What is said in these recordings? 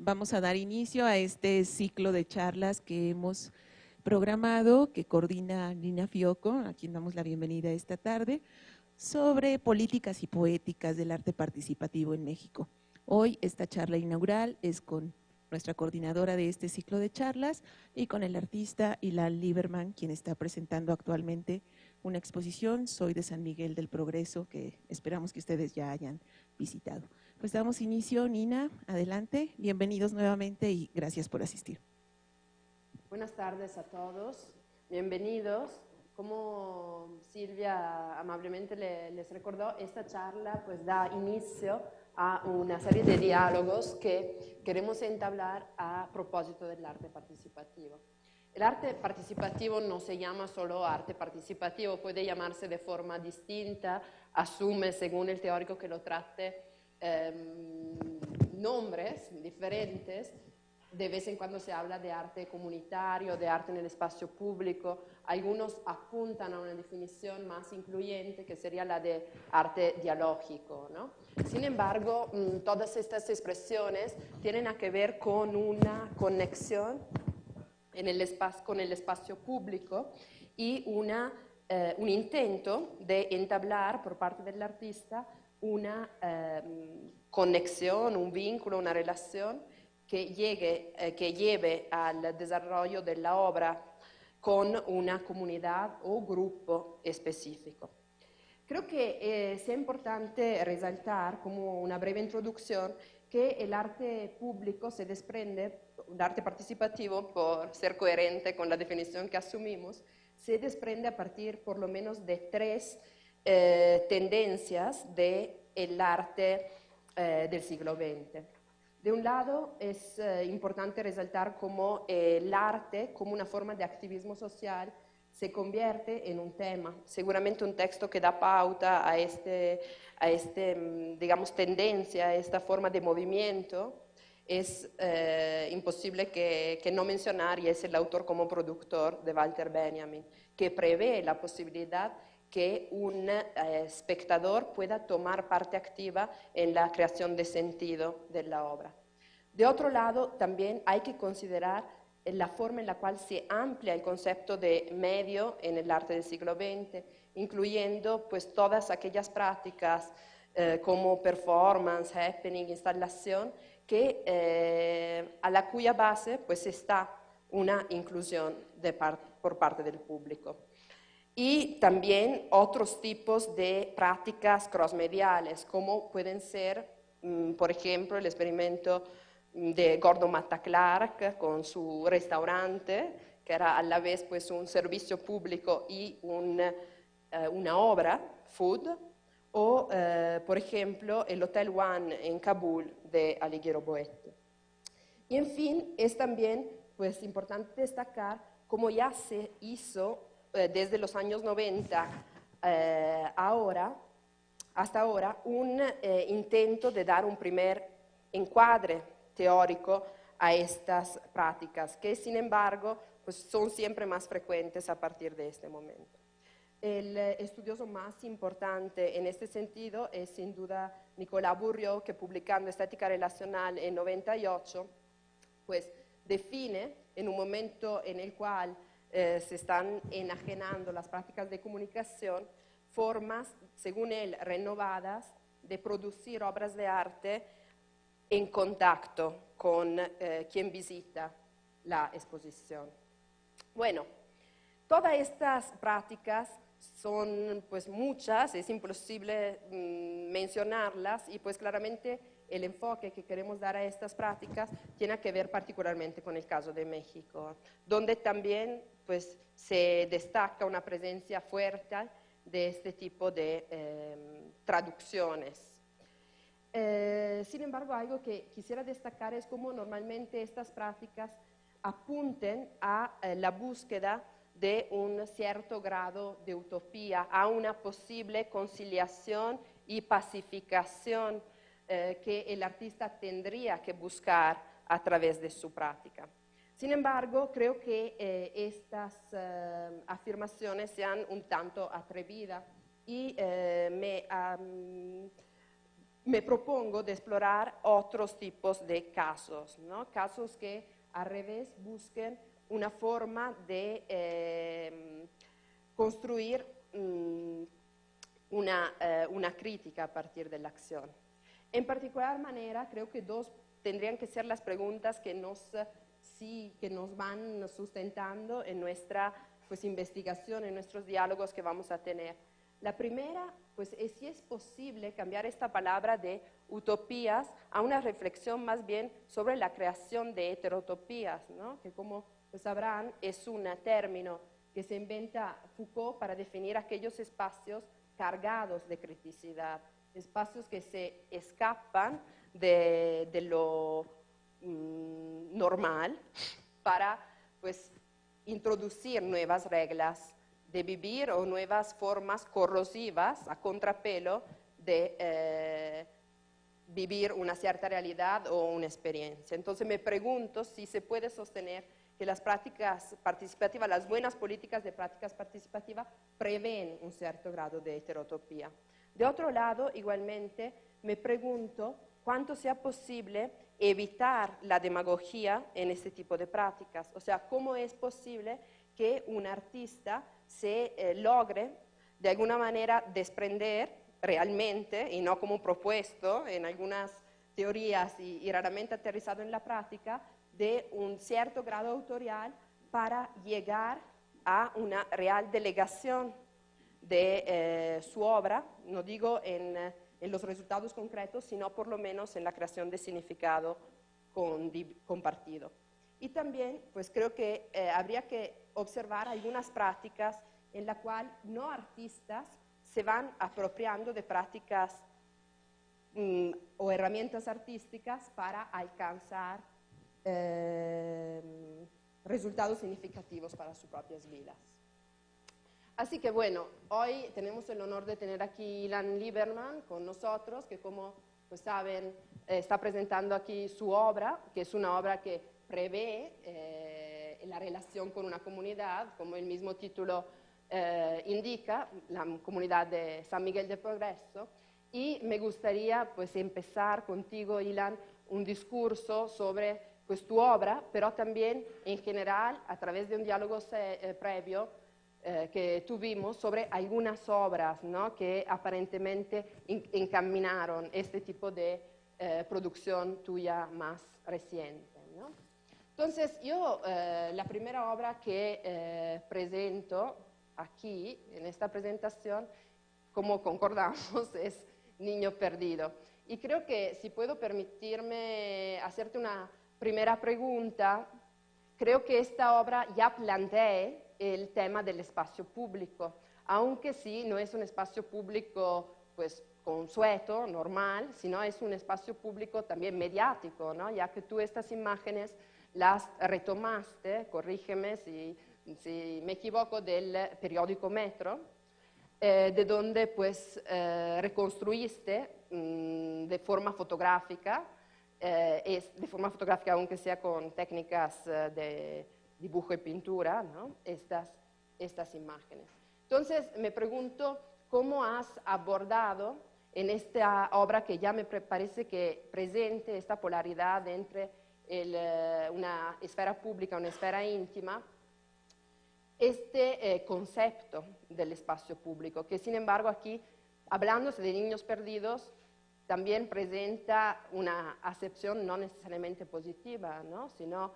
Vamos a dar inicio a este ciclo de charlas que hemos programado, que coordina Nina Fioco, a quien damos la bienvenida esta tarde, sobre políticas y poéticas del arte participativo en México. Hoy esta charla inaugural es con nuestra coordinadora de este ciclo de charlas y con el artista Ilan Lieberman, quien está presentando actualmente una exposición, Soy de San Miguel del Progreso, que esperamos que ustedes ya hayan visitado. Pues damos inicio, Nina, adelante, bienvenidos nuevamente y gracias por asistir. Buenas tardes a todos, bienvenidos. Como Silvia amablemente les recordó, esta charla pues da inicio a una serie de diálogos que queremos entablar a propósito del arte participativo. El arte participativo no se llama solo arte participativo, puede llamarse de forma distinta, asume según el teórico que lo trate nombres diferentes. De vez en cuando se habla de arte comunitario, de arte en el espacio público. Algunos apuntan a una definición más incluyente, que sería la de arte dialógico, ¿no? Sin embargo, todas estas expresiones tienen que ver con una conexión con el espacio público y un intento de entablar por parte del artista una conexión, un vínculo, una relación que lleve al desarrollo de la obra con una comunidad o grupo específico. Creo que sea importante resaltar, como una breve introducción, que el arte público se desprende, el arte participativo, por ser coherente con la definición que asumimos, se desprende a partir por lo menos de tres tendencias del arte del siglo XX. De un lado, es importante resaltar cómo el arte, como una forma de activismo social, se convierte en un tema, seguramente un texto que da pauta a digamos, tendencia, a esta forma de movimiento. Es imposible que no mencionar, y es el autor como productor de Walter Benjamin, que prevé la posibilidad que un espectador pueda tomar parte activa en la creación de sentido de la obra. De otro lado, también hay que considerar la forma en la cual se amplía el concepto de medio en el arte del siglo XX, incluyendo pues todas aquellas prácticas como performance, happening, instalación, a la cuya base pues está una inclusión por parte del público. Y también otros tipos de prácticas crossmediales, como pueden ser, por ejemplo, el experimento de Gordon Matta Clark con su restaurante, que era a la vez pues, un servicio público y una obra, food, o, por ejemplo, el Hotel One en Kabul de Alighiero Boetti. Y en fin, es también pues, importante destacar cómo ya se hizo desde los años 90 hasta ahora un intento de dar un primer encuadre teórico a estas prácticas, que sin embargo pues, son siempre más frecuentes a partir de este momento. El estudioso más importante en este sentido es sin duda Nicolas Bourriaud, que publicando Estética Relacional en 98, pues define en un momento en el cual se están enajenando las prácticas de comunicación, formas, según él, renovadas de producir obras de arte en contacto con quien visita la exposición. Bueno, todas estas prácticas son pues muchas, es imposible mencionarlas y pues claramente el enfoque que queremos dar a estas prácticas tiene que ver particularmente con el caso de México, donde también pues, se destaca una presencia fuerte de este tipo de traducciones. Sin embargo, algo que quisiera destacar es cómo normalmente estas prácticas apunten a la búsqueda de un cierto grado de utopía, a una posible conciliación y pacificación que el artista tendría que buscar a través de su práctica. Sin embargo, creo que estas afirmaciones sean un tanto atrevidas y me me propongo de explorar otros tipos de casos, ¿no? Casos que al revés busquen una forma de construir una crítica a partir de la acción. En particular manera, creo que dos tendrían que ser las preguntas que nos van sustentando en nuestra investigación, en nuestros diálogos que vamos a tener. La primera, pues, es si es posible cambiar esta palabra de utopías a una reflexión más bien sobre la creación de heterotopías, ¿no? Que como sabrán es un término que se inventa Foucault para definir aquellos espacios cargados de criticidad, espacios que se escapan de lo normal para introducir nuevas reglas de vivir o nuevas formas corrosivas a contrapelo de vivir una cierta realidad o una experiencia. Entonces me pregunto si se puede sostener que las prácticas participativas, las buenas políticas de prácticas participativas prevén un cierto grado de heterotopía. De otro lado, igualmente, me pregunto cuánto sea posible evitar la demagogia en este tipo de prácticas. O sea, cómo es posible que un artista se logre de alguna manera desprender realmente, y no como propuesto en algunas teorías y raramente aterrizado en la práctica, de un cierto grado autorial para llegar a una real delegación de su obra, no digo en los resultados concretos, sino por lo menos en la creación de significado compartido. Y también, pues creo que habría que observar algunas prácticas en las cuales no artistas se van apropiando de prácticas o herramientas artísticas para alcanzar resultados significativos para sus propias vidas. Así que bueno, hoy tenemos el honor de tener aquí Ilan Lieberman con nosotros, que como pues saben está presentando aquí su obra, que es una obra que prevé la relación con una comunidad, como el mismo título indica, la comunidad de San Miguel de Progreso. Y me gustaría pues empezar contigo, Ilan, un discurso sobre pues tu obra, pero también en general a través de un diálogo previo que tuvimos sobre algunas obras, ¿no? Que aparentemente encaminaron este tipo de producción tuya más reciente, ¿no? Entonces yo la primera obra que presento aquí en esta presentación, como concordamos, es Niño Perdido. Y creo que si puedo permitirme hacerte una primera pregunta, creo que esta obra ya plantea el tema del espacio público, aunque sí no es un espacio público pues consueto, normal, sino es un espacio público también mediático, ¿no? Ya que tú estas imágenes las retomaste, corrígeme si me equivoco, del periódico Metro, de donde pues reconstruiste de forma fotográfica, aunque sea con técnicas de dibujo y pintura, ¿no? estas imágenes. Entonces me pregunto cómo has abordado en esta obra que ya me parece que presente esta polaridad entre una esfera pública y una esfera íntima, este concepto del espacio público, que sin embargo aquí, hablándose de niños perdidos, también presenta una acepción no necesariamente positiva, ¿no? Sino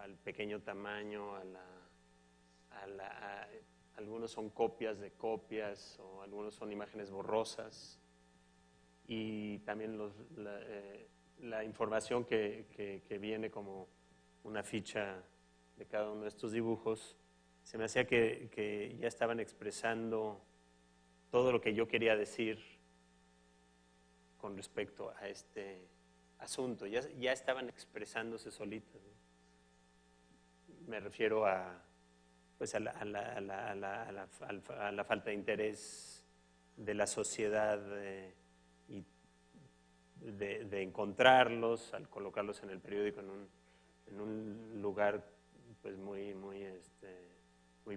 al pequeño tamaño, algunos son copias de copias, o algunos son imágenes borrosas, y también la información que viene como una ficha de cada uno de estos dibujos, se me hacía que ya estaban expresando todo lo que yo quería decir con respecto a este asunto. Ya estaban expresándose solitas, ¿no? Me refiero pues a la falta de interés de la sociedad y de encontrarlos, al colocarlos en el periódico en un lugar pues muy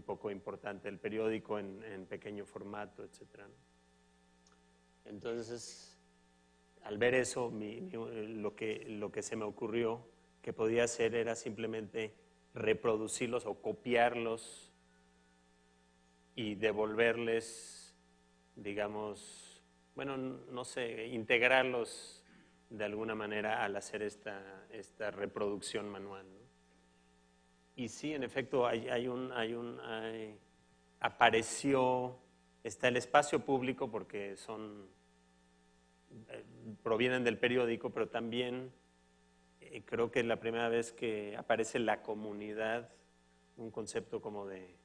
poco importante, el periódico en pequeño formato, etc., ¿no? Entonces, al ver eso, lo que se me ocurrió que podía hacer era simplemente reproducirlos o copiarlos y devolverles, digamos, bueno, no sé, integrarlos de alguna manera al hacer esta reproducción manual, ¿no? Y sí, en efecto, apareció, está el espacio público porque provienen del periódico, pero también creo que es la primera vez que aparece la comunidad, un concepto como de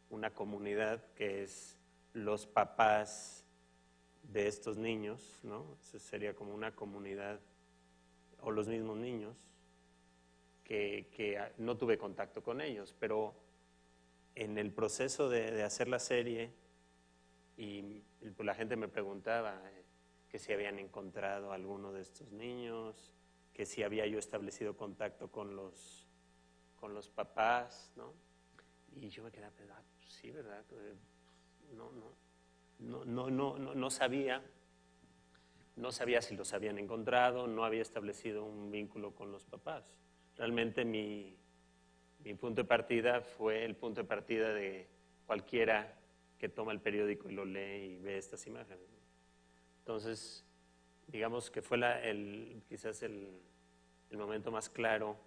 una comunidad que es los papás de estos niños, ¿no? Eso sería como una comunidad, o los mismos niños, que no tuve contacto con ellos, pero en el proceso de hacer la serie, y la gente me preguntaba que si habían encontrado a alguno de estos niños, que si había yo establecido contacto con los papás, ¿no? Y yo me quedaba pensando, pues sí, ¿verdad? No sabía si los habían encontrado, no había establecido un vínculo con los papás. Realmente mi punto de partida fue el punto de partida de cualquiera que toma el periódico y lo lee y ve estas imágenes, ¿no? Entonces, digamos que fue quizás el momento más claro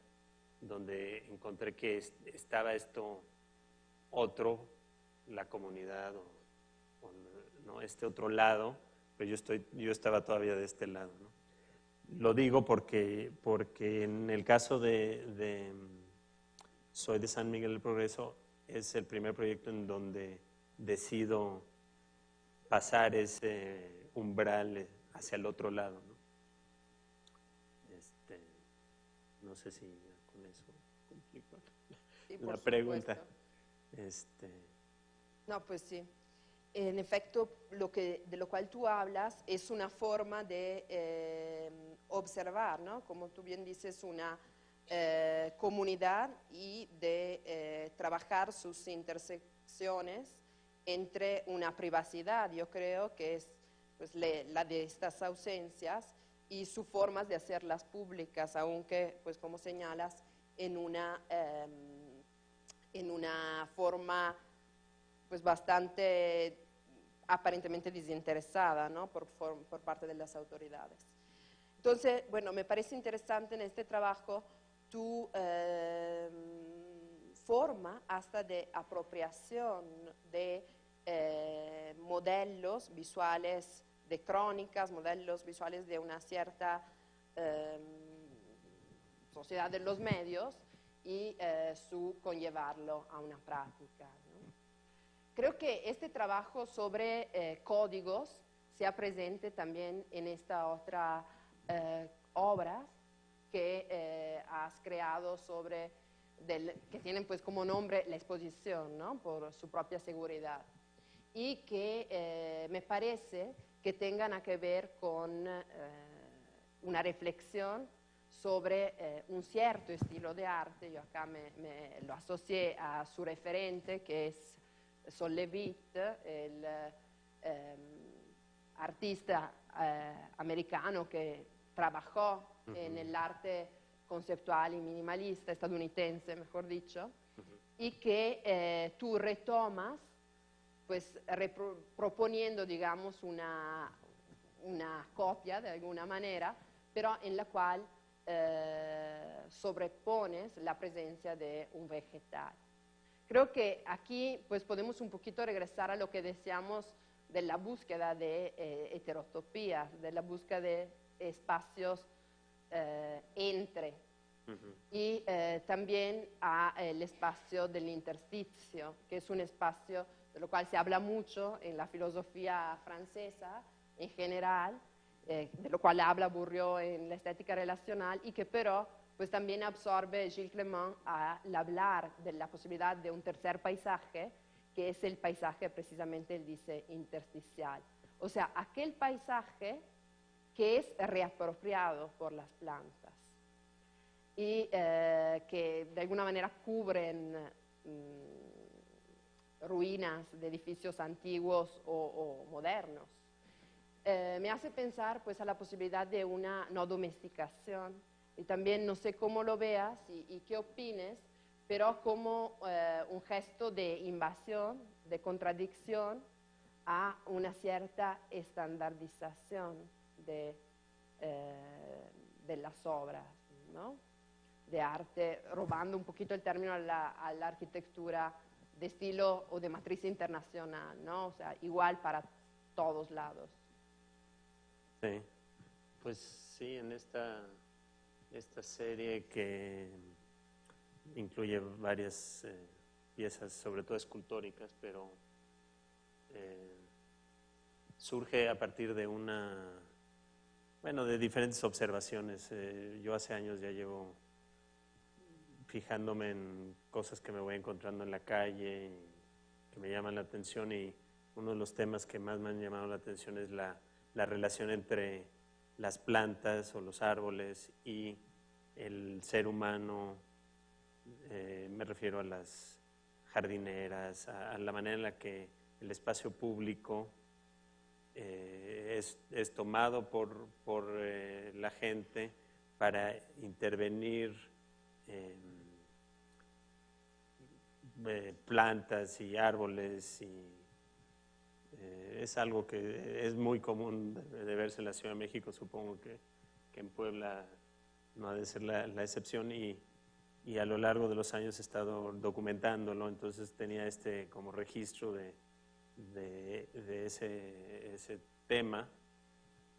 donde encontré que estaba esto otro, la comunidad, ¿no? Este otro lado, pero yo estaba todavía de este lado, ¿no? Lo digo porque en el caso Soy de San Miguel del Progreso, es el primer proyecto en donde decido pasar ese umbral hacia el otro lado, ¿no? No sé si con eso complico Sí, la por pregunta. supuesto. No, pues sí. En efecto, de lo cual tú hablas es una forma de observar, ¿no? Como tú bien dices, una comunidad y de trabajar sus intersecciones entre una privacidad, yo creo que es pues, la de estas ausencias y sus formas de hacerlas públicas, aunque, pues como señalas, en una forma pues bastante aparentemente desinteresada, ¿no? por parte de las autoridades. Entonces, bueno, me parece interesante en este trabajo tu forma hasta de apropiación de modelos visuales de crónicas, modelos visuales de una cierta sociedad de los medios y su conllevarlo a una práctica, ¿no? Creo que este trabajo sobre códigos sea presente también en esta otra obra que has creado que tienen pues como nombre la exposición, ¿no? Por su propia seguridad, y que me parece que tengan que ver con una reflexión sobre un cierto estilo de arte. Yo acá me lo asocié a su referente, que es Sol Levitt, el artista americano que trabajó en el arte conceptual y minimalista, estadounidense, mejor dicho, y que tú retomas, pues proponiendo, digamos, una copia de alguna manera, pero en la cual sobrepones la presencia de un vegetal. creo que aquí pues podemos un poquito regresar a lo que decíamos de la búsqueda de heterotopías, de la búsqueda de espacios entre, y también al espacio del intersticio, que es un espacio de lo cual se habla mucho en la filosofía francesa en general, de lo cual habla Bourdieu en la estética relacional, y que pero pues también absorbe Gilles Clément al hablar de la posibilidad de un tercer paisaje, que es el paisaje, precisamente él dice, intersticial. O sea, aquel paisaje que es reapropiado por las plantas y que de alguna manera cubren ruinas de edificios antiguos o modernos. Me hace pensar pues a la posibilidad de una no domesticación, y también no sé cómo lo veas y qué opines, pero como un gesto de invasión, de contradicción a una cierta estandarización de las obras, ¿no? De arte, robando un poquito el término a la arquitectura de estilo o de matriz internacional, ¿no? O sea, igual para todos lados. Sí, pues sí, en esta serie que incluye varias piezas, sobre todo escultóricas, pero surge a partir de de diferentes observaciones. Yo hace años ya llevo fijándome en cosas que me voy encontrando en la calle, que me llaman la atención, y uno de los temas que más me han llamado la atención es la relación entre las plantas o los árboles y el ser humano. Me refiero a las jardineras, a la manera en la que el espacio público es tomado por la gente para intervenir plantas y árboles, y es algo que es muy común de verse en la Ciudad de México. Supongo que en Puebla no ha de ser la excepción, y a lo largo de los años he estado documentándolo, entonces tenía como registro de ese tema,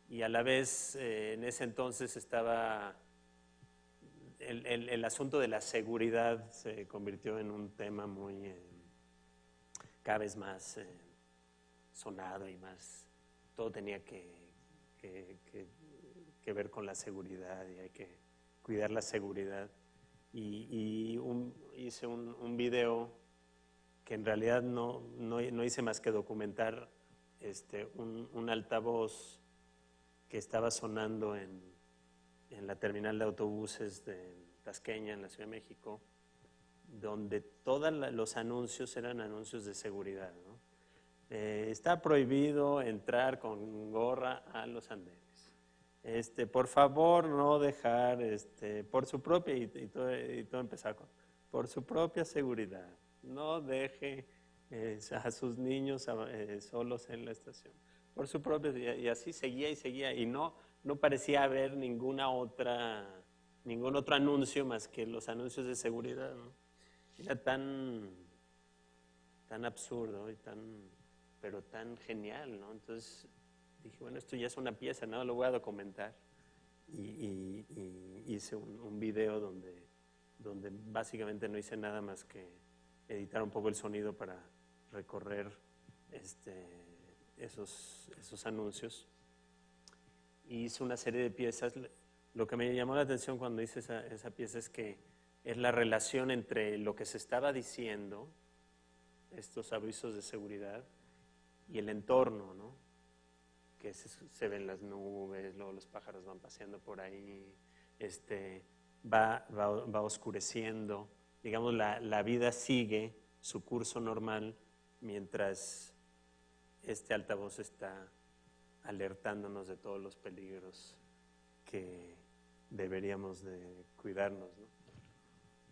y a la vez en ese entonces estaba el asunto de la seguridad, se convirtió en un tema muy cada vez más sonado, y más todo tenía que ver con la seguridad, y hay que cuidar la seguridad. Y hice un video que en realidad no hice más que documentar un altavoz que estaba sonando en la terminal de autobuses de Tasqueña, en la Ciudad de México, donde todos los anuncios eran anuncios de seguridad, ¿no? Está prohibido entrar con gorra a los andenes. Por favor, no dejar, por su propia, y todo empezaba con, por su propia seguridad, no deje a sus niños solos en la estación, por su propia, y así seguía y seguía, y no parecía haber ningún otro anuncio más que los anuncios de seguridad, ¿no? Era tan absurdo pero tan genial, ¿no? Entonces dije, bueno, esto ya es una pieza, ¿no? Lo voy a documentar. Y hice un video donde básicamente no hice nada más que editar un poco el sonido para recorrer esos anuncios. Y hice una serie de piezas. Lo que me llamó la atención cuando hice esa pieza es que es la relación entre lo que se estaba diciendo, estos avisos de seguridad, y el entorno, ¿no? Que se ven las nubes, luego los pájaros van paseando por ahí, va oscureciendo. Digamos, la vida sigue su curso normal mientras este altavoz está alertándonos de todos los peligros que deberíamos de cuidarnos, ¿no?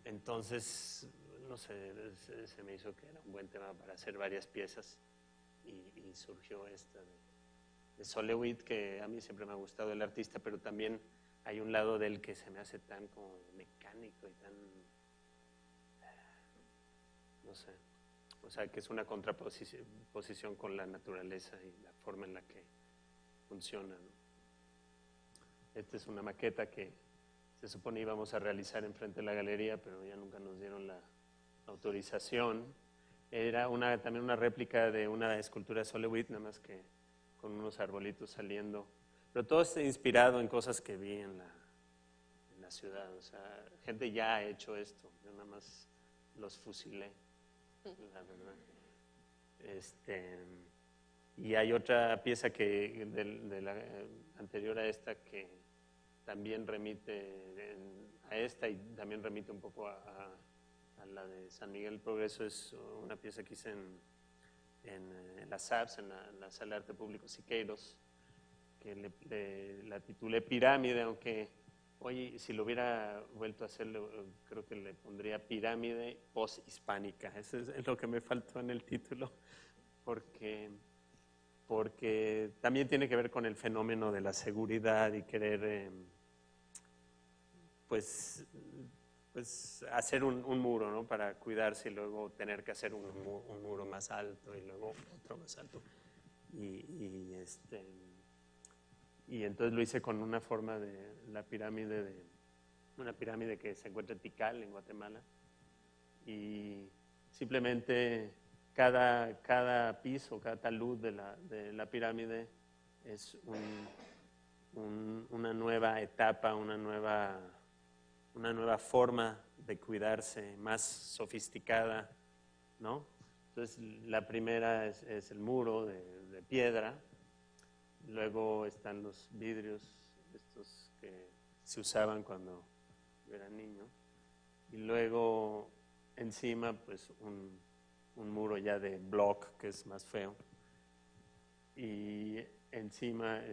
Entonces, no sé, se me hizo que era un buen tema para hacer varias piezas, y surgió esta de Solewit, que a mí siempre me ha gustado el artista, pero también hay un lado de él que se me hace tan como mecánico y tan no sé, o sea, que es una contraposición con la naturaleza y la forma en la que funciona, ¿no? Esta es una maqueta que se supone íbamos a realizar enfrente de la galería, pero ya nunca nos dieron la autorización. Era también una réplica de una escultura de Solewitt, nada más que con unos arbolitos saliendo. Pero todo está inspirado en cosas que vi en la ciudad. O sea, gente ya ha hecho esto, yo nada más los fusilé, la verdad. Y hay otra pieza que de la anterior a esta que también remite a esta y también remite un poco a la de San Miguel Progreso. Es una pieza que hice en la SAPS, en la Sala de Arte Público Siqueiros, que la titulé Pirámide, aunque hoy si lo hubiera vuelto a hacer creo que le pondría Pirámide Post-Hispánica. Eso es lo que me faltó en el título, porque también tiene que ver con el fenómeno de la seguridad y querer pues hacer un muro, ¿no? Para cuidarse y luego tener que hacer un muro más alto y luego otro más alto. Y entonces lo hice con una forma de la pirámide, una pirámide que se encuentra en Tikal, en Guatemala. Y simplemente cada piso, cada talud de la pirámide es una nueva etapa, una nueva forma de cuidarse, más sofisticada, ¿no? Entonces, la primera es el muro de piedra, luego están los vidrios, estos que se usaban cuando yo era niño, y luego encima, pues, un muro ya de block, que es más feo, y encima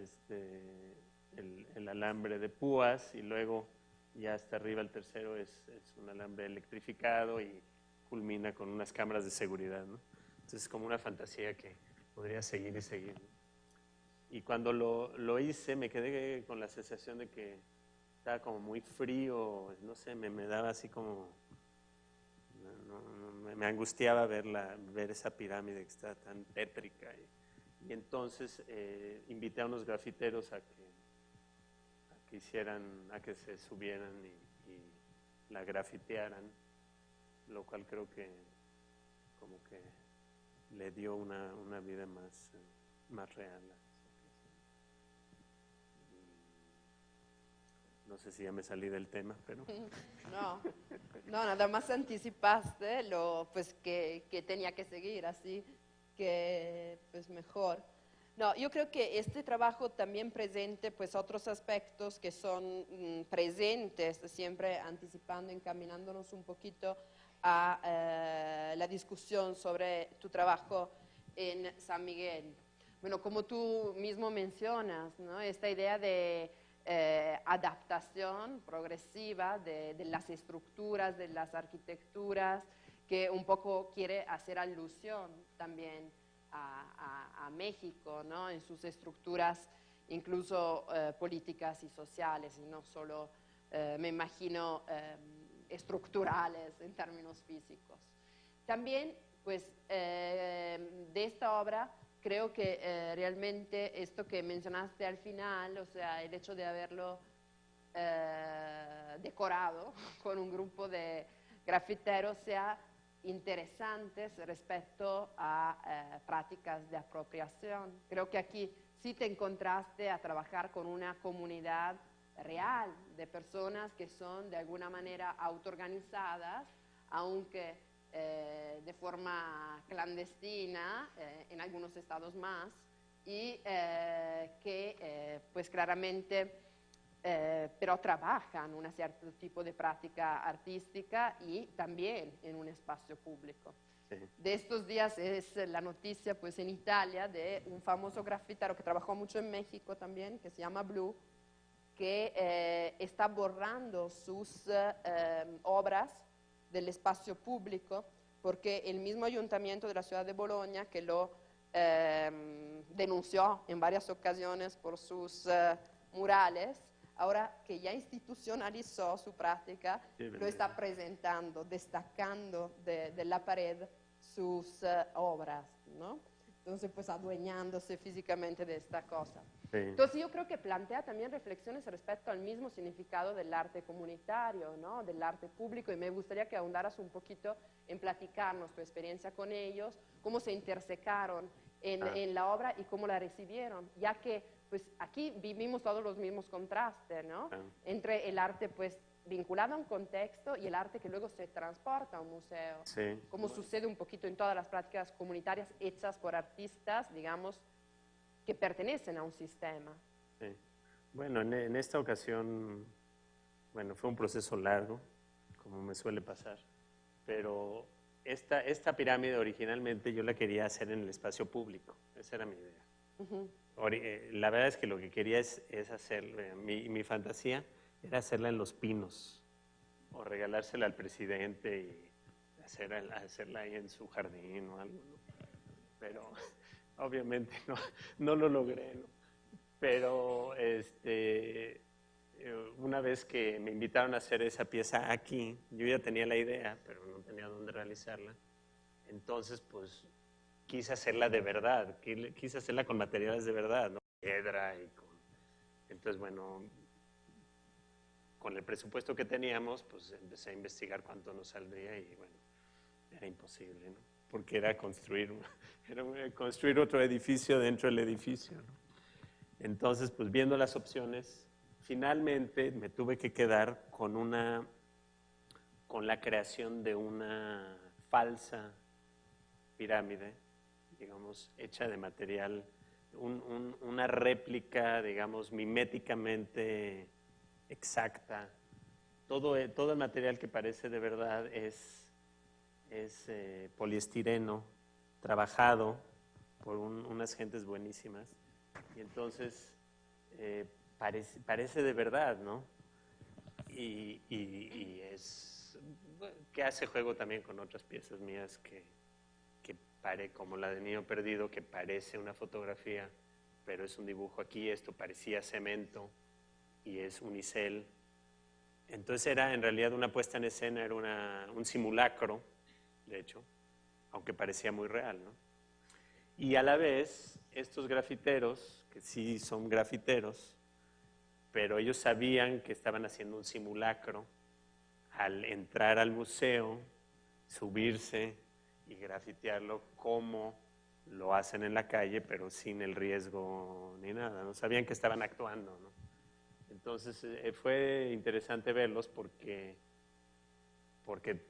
el alambre de púas, y luego ya hasta arriba el tercero es un alambre electrificado y culmina con unas cámaras de seguridad, ¿no? Entonces es como una fantasía que podría seguir y seguir, ¿no? Y cuando lo hice me quedé con la sensación de que estaba como muy frío, no sé, me daba así como, me angustiaba ver esa pirámide que está tan tétrica. Y entonces invité a unos grafiteros a que se subieran y la grafitearan, lo cual creo que como que le dio una vida más real. No sé si ya me salí del tema, pero... No, nada más anticipaste pues, que tenía que seguir, así que pues mejor. No, yo creo que este trabajo también presente pues otros aspectos que son presentes, siempre anticipando, encaminándonos un poquito a la discusión sobre tu trabajo en San Miguel. Bueno, como tú mismo mencionas, ¿no? Esta idea de adaptación progresiva de las estructuras, de las arquitecturas, que un poco quiere hacer alusión también a México, ¿no? En sus estructuras incluso políticas y sociales, y no solo, me imagino, estructurales en términos físicos. También, pues, de esta obra, creo que realmente esto que mencionaste al final, o sea, el hecho de haberlo decorado con un grupo de grafiteros, sea interesantes respecto a prácticas de apropiación. Creo que aquí sí te encontraste a trabajar con una comunidad real de personas que son de alguna manera autoorganizadas, aunque de forma clandestina en algunos estados más, y que pues claramente pero trabajan un cierto tipo de práctica artística y también en un espacio público. Sí. De estos días es la noticia pues en Italia de un famoso grafitero que trabajó mucho en México también, que se llama Blue, que está borrando sus obras del espacio público porque el mismo ayuntamiento de la ciudad de Bolonia, que lo denunció en varias ocasiones por sus murales, ahora que ya institucionalizó su práctica, lo está presentando, destacando de la pared sus obras, ¿no? Entonces, pues adueñándose físicamente de esta cosa. Sí. Entonces, yo creo que plantea también reflexiones respecto al mismo significado del arte comunitario, ¿no? Del arte público, y me gustaría que ahondaras un poquito en platicarnos tu experiencia con ellos, cómo se intersecaron en la obra y cómo la recibieron, ya que pues aquí vivimos todos los mismos contrastes, ¿no? Entre el arte pues vinculado a un contexto y el arte que luego se transporta a un museo, Sí. como sucede un poquito en todas las prácticas comunitarias hechas por artistas, digamos, que pertenecen a un sistema. Sí. Bueno, en esta ocasión, bueno, fue un proceso largo, como me suele pasar, pero esta pirámide originalmente yo la quería hacer en el espacio público, esa era mi idea. La verdad es que lo que quería es hacer, mi fantasía era hacerla en Los Pinos, o regalársela al presidente y hacerla ahí en su jardín o algo, ¿no? Pero obviamente no lo logré, ¿no? Pero una vez que me invitaron a hacer esa pieza aquí, yo ya tenía la idea, pero no tenía dónde realizarla. Entonces, pues, quise hacerla de verdad, quise hacerla con materiales de verdad, ¿no? Piedra y con... Entonces, bueno, con el presupuesto que teníamos, pues empecé a investigar cuánto nos saldría y, bueno, era imposible, ¿no? Porque era construir otro edificio dentro del edificio, ¿no? Entonces, pues viendo las opciones, finalmente me tuve que quedar con la creación de una falsa pirámide, digamos, hecha de material, una réplica, digamos, miméticamente exacta. Todo el material que parece de verdad es poliestireno, trabajado por unas gentes buenísimas. Y entonces parece de verdad, ¿no? Y es que hace juego también con otras piezas mías como la de Niño Perdido, que parece una fotografía, pero es un dibujo aquí. Esto parecía cemento y es unicel. Entonces era en realidad una puesta en escena, era un simulacro, de hecho, aunque parecía muy real, ¿no? Y a la vez, estos grafiteros, que sí son grafiteros, pero ellos sabían que estaban haciendo un simulacro al entrar al museo, subirse y grafitearlo como lo hacen en la calle, pero sin el riesgo ni nada, ¿no? Sabían que estaban actuando, ¿no? Entonces fue interesante verlos porque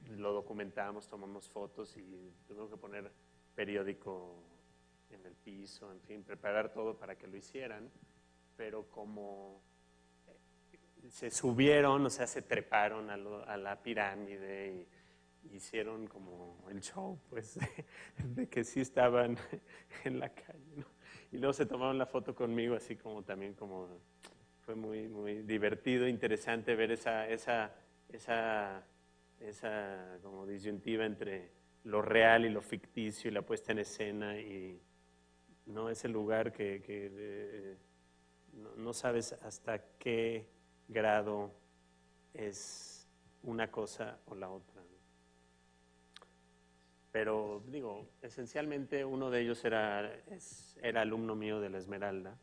lo documentamos, tomamos fotos y tuvimos que poner periódico en el piso, en fin, preparar todo para que lo hicieran, pero como se subieron, o sea, se treparon a la pirámide y hicieron como el show, pues, de que sí estaban en la calle, ¿no? Y luego se tomaron la foto conmigo, así como también como, fue muy, muy divertido, interesante ver esa como disyuntiva entre lo real y lo ficticio y la puesta en escena y no ese lugar que no sabes hasta qué grado es una cosa o la otra, ¿no? Pero digo, esencialmente uno de ellos era alumno mío de la Esmeralda.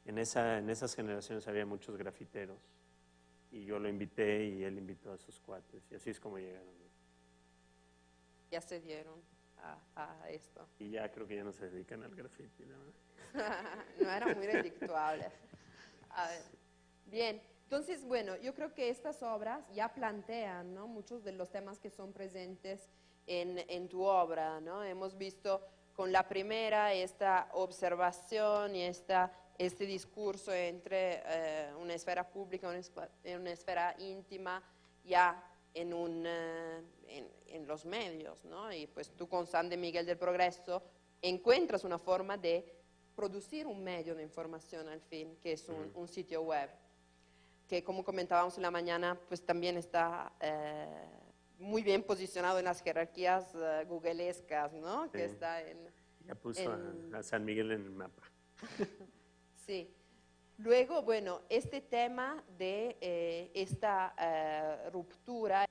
En esas generaciones había muchos grafiteros y yo lo invité y él invitó a sus cuates y así es como llegaron, ¿no? Ya se dieron a esto. Y ya creo que ya no se dedican al graffiti, ¿no? No era muy redituable. A ver. Bien, entonces, bueno, yo creo que estas obras ya plantean, ¿no?, muchos de los temas que son presentes en tu obra, ¿no? Hemos visto con la primera esta observación y este discurso entre una esfera pública y una esfera íntima ya en los medios, ¿no? Y pues tú con San de Miguel del Progreso encuentras una forma de producir un medio de información al fin, que es un sitio web, que como comentábamos en la mañana, pues también está muy bien posicionado en las jerarquías googlescas, ¿no? Sí. Que está ya puso a San Miguel en el mapa. Sí. Luego, bueno, este tema de esta ruptura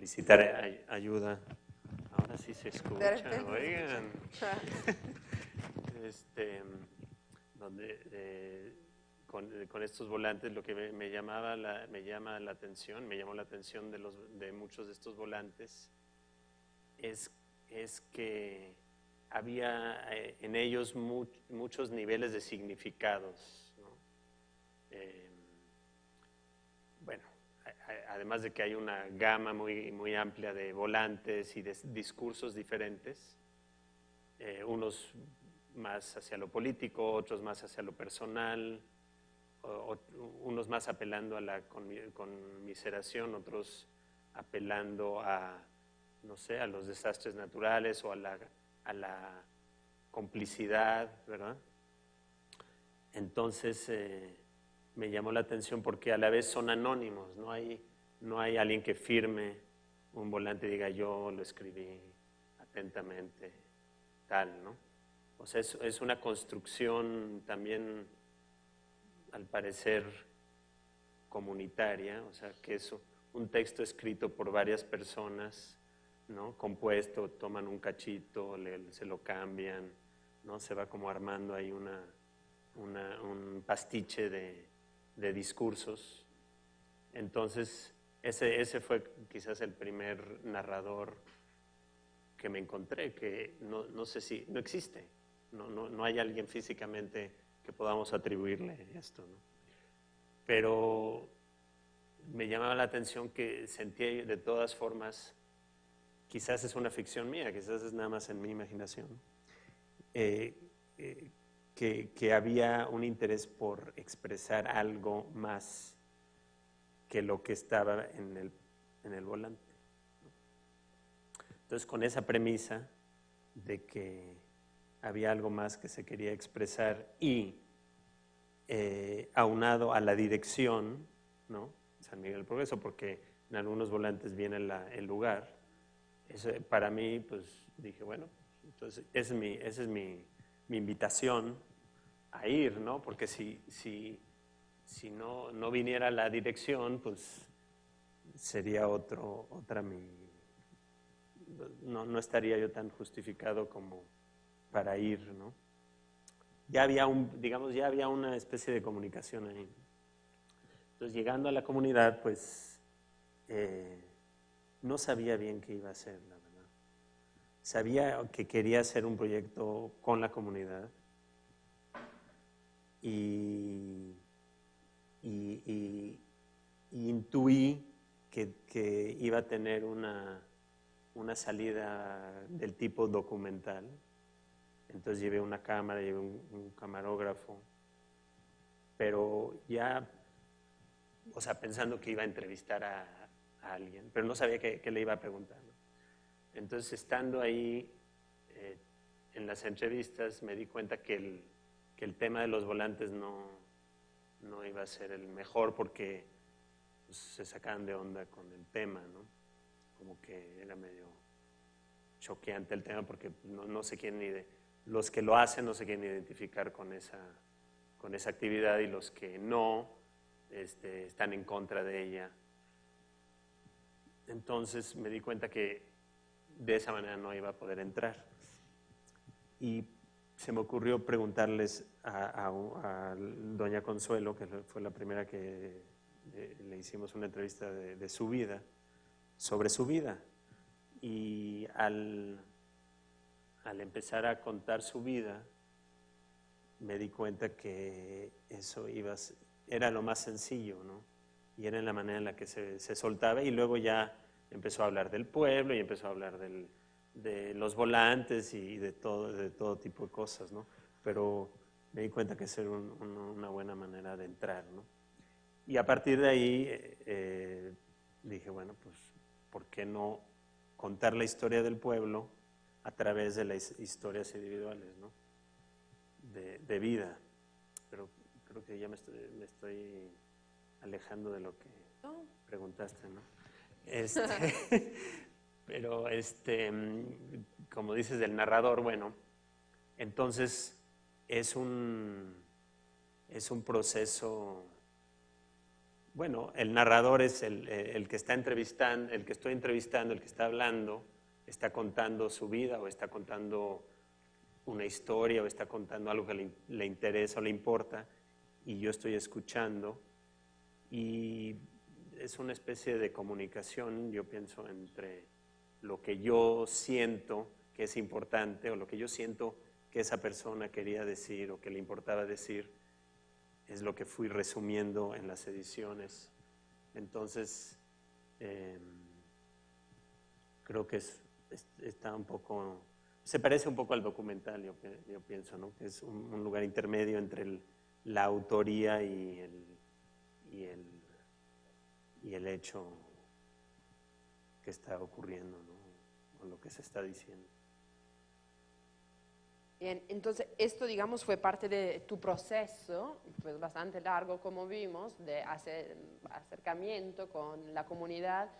Solicitar ayuda. Ahora sí se de escucha, repente oigan. Donde, con estos volantes lo que me llama la atención, me llamó la atención de muchos de estos volantes es que había en ellos muchos niveles de significados, ¿no? Bueno, además de que hay una gama muy amplia de volantes y de discursos diferentes, unos más hacia lo político, otros más hacia lo personal, unos más apelando a la conmiseración, otros apelando a, no sé, a los desastres naturales o a la complicidad, ¿verdad? Entonces, me llamó la atención porque a la vez son anónimos, no hay alguien que firme un volante y diga yo lo escribí atentamente, tal, ¿no? O sea, es una construcción también, al parecer, comunitaria, o sea, que es un texto escrito por varias personas, ¿no? Compuesto, toman un cachito, se lo cambian, ¿no? Se va como armando ahí un pastiche de discursos. Entonces, ese fue quizás el primer narrador que me encontré, que no sé si, no existe, no hay alguien físicamente que podamos atribuirle esto, ¿no? Pero me llamaba la atención que sentía de todas formas, quizás es una ficción mía, quizás es nada más en mi imaginación, que había un interés por expresar algo más que lo que estaba en el volante. Entonces, con esa premisa de que había algo más que se quería expresar y aunado a la dirección, ¿no? San Miguel del Progreso, porque en algunos volantes viene el lugar. Eso, para mí, pues dije, bueno, entonces esa es mi invitación a ir, ¿no? Porque si no viniera la dirección, pues sería otra no estaría yo tan justificado como para ir, ¿no? Ya había ya había una especie de comunicación ahí. Entonces, llegando a la comunidad, pues no sabía bien qué iba a hacer, la verdad. Sabía que quería hacer un proyecto con la comunidad y intuí que iba a tener una salida del tipo documental. Entonces llevé una cámara, llevé un camarógrafo, pero ya, o sea, pensando que iba a entrevistar a alguien, pero no sabía qué le iba a preguntar, ¿no? Entonces, estando ahí en las entrevistas, me di cuenta que el tema de los volantes no iba a ser el mejor porque pues, se sacaban de onda con el tema, ¿no? Como que era medio choqueante el tema porque no se quieren los que lo hacen no se quieren identificar con esa actividad y los que no están en contra de ella. Entonces me di cuenta que de esa manera no iba a poder entrar. Y se me ocurrió preguntarles a doña Consuelo, que fue la primera que le hicimos una entrevista de su vida, sobre su vida. Y al empezar a contar su vida, me di cuenta que eso era lo más sencillo, ¿no? Y era en la manera en la que se soltaba y luego ya empezó a hablar del pueblo y empezó a hablar de los volantes y de todo tipo de cosas, ¿no? Pero me di cuenta que esa era una buena manera de entrar, ¿no? Y a partir de ahí dije, bueno, pues, ¿por qué no contar la historia del pueblo a través de las historias individuales, ¿no? De vida? Pero creo que ya me estoy alejando de lo que preguntaste, ¿no? Pero como dices del narrador, bueno, entonces es un proceso. Bueno, el narrador es el que está entrevistando, el que estoy entrevistando, el que está hablando, está contando su vida o está contando una historia o está contando algo que le interesa o le importa y yo estoy escuchando y es una especie de comunicación, yo pienso, entre lo que yo siento que es importante o lo que yo siento que esa persona quería decir o que le importaba decir. Es lo que fui resumiendo en las ediciones. Entonces, creo que está un poco, se parece un poco al documental, yo pienso, ¿no? Que es un lugar intermedio entre la autoría y el hecho que está ocurriendo, ¿no? O lo que se está diciendo. Bien, entonces esto, digamos, fue parte de tu proceso, pues bastante largo, como vimos, de acercamiento con la comunidad,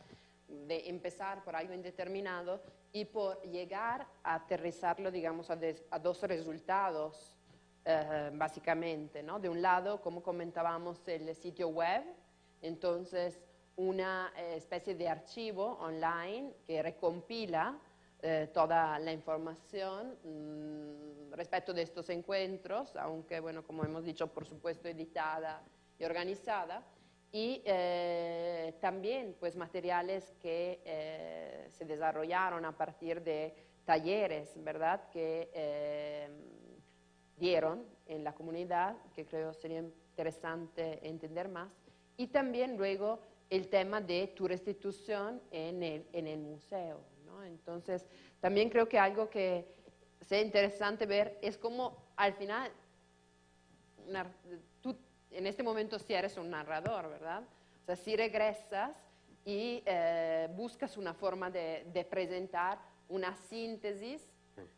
de empezar por algo indeterminado y por llegar a aterrizarlo, digamos, a dos resultados, básicamente, ¿no? De un lado, como comentábamos, el sitio web, entonces una especie de archivo online que recompila toda la información respecto de estos encuentros, aunque, bueno, como hemos dicho, por supuesto editada y organizada, y también pues materiales que se desarrollaron a partir de talleres, ¿verdad?, que dieron en la comunidad, que creo sería interesante entender más, y también luego el tema de tu restitución en el museo, ¿no? Entonces, también creo que algo que sea interesante ver es cómo al final tú en este momento sí eres un narrador, ¿verdad? O sea, si regresas y buscas una forma de presentar una síntesis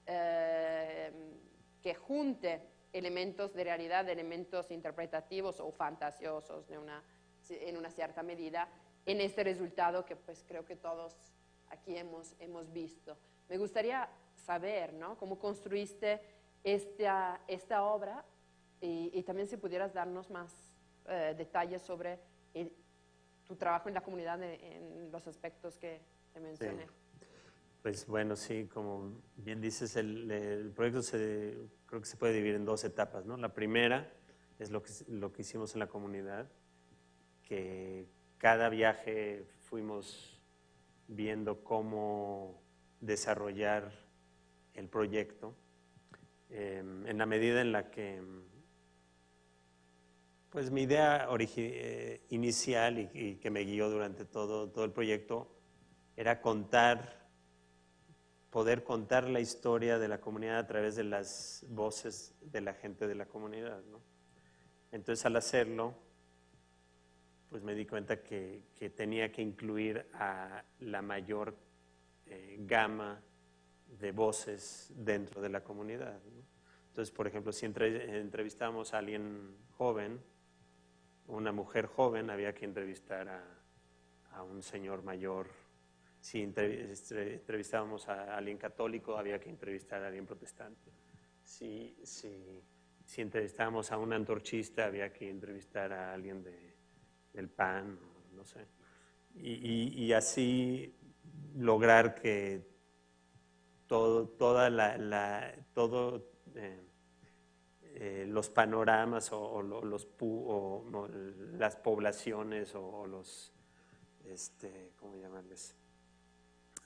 que junte elementos de realidad, elementos interpretativos o fantasiosos en una cierta medida, en este resultado que pues creo que todos aquí hemos visto. Me gustaría saber, ¿no?, cómo construiste esta obra y también si pudieras darnos más detalles sobre tu trabajo en la comunidad en los aspectos que te mencioné. Sí. Pues bueno, sí, como bien dices, el proyecto creo que se puede dividir en dos etapas, ¿no? La primera es lo que hicimos en la comunidad, que cada viaje fuimos viendo cómo desarrollar el proyecto en la medida en la que pues mi idea inicial y que me guió durante todo el proyecto era poder contar la historia de la comunidad a través de las voces de la gente de la comunidad, ¿no? Entonces, al hacerlo, pues me di cuenta que tenía que incluir a la mayor gama de voces dentro de la comunidad, ¿no? Entonces, por ejemplo, si entrevistamos a alguien joven, una mujer joven, había que entrevistar a un señor mayor. Si entrevistábamos a alguien católico, había que entrevistar a alguien protestante. Si entrevistábamos a un antorchista, había que entrevistar a alguien del PAN, no sé. Y así lograr que los panoramas o las poblaciones o los, ¿cómo llamarles?,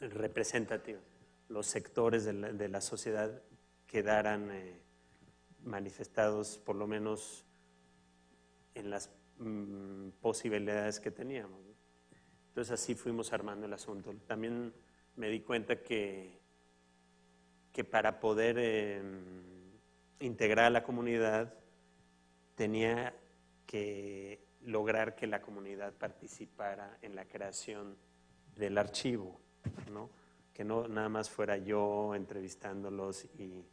representativos, los sectores de la sociedad quedaran manifestados por lo menos en las posibilidades que teníamos, ¿no? Entonces así fuimos armando el asunto. También me di cuenta que para poder integrar a la comunidad tenía que lograr que la comunidad participara en la creación del archivo, ¿no? Que no nada más fuera yo entrevistándolos y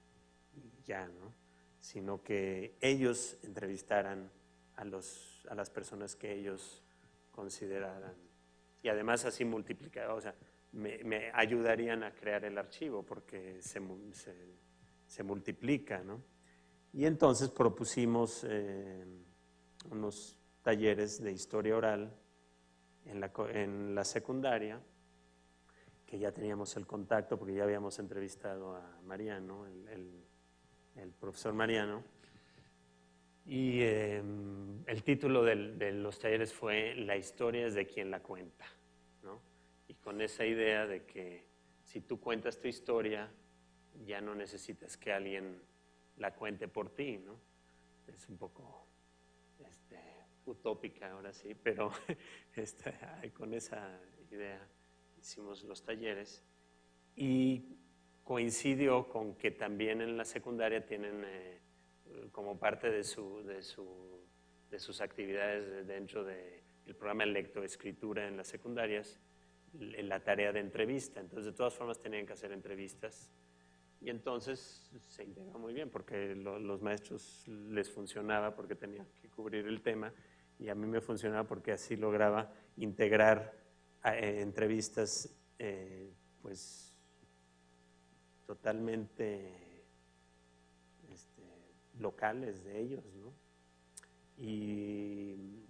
ya, ¿no? Sino que ellos entrevistaran a las personas que ellos consideraran y además así multiplicar, o sea, me ayudarían a crear el archivo porque se multiplica, ¿no? Y entonces propusimos unos talleres de historia oral en la secundaria, que ya teníamos el contacto porque ya habíamos entrevistado a Mariano, el profesor Mariano, y el título de los talleres fue La historia es de quien la cuenta, ¿no? Y con esa idea de que si tú cuentas tu historia, ya no necesitas que alguien la cuente por ti, ¿no? Es un poco utópica ahora sí, pero con esa idea hicimos los talleres y coincidió con que también en la secundaria tienen como parte de sus actividades dentro del programa de lectoescritura en las secundarias, la tarea de entrevista. Entonces, de todas formas, tenían que hacer entrevistas. Y entonces se integró muy bien porque los maestros les funcionaba porque tenían que cubrir el tema y a mí me funcionaba porque así lograba integrar entrevistas pues totalmente locales de ellos, ¿no? Y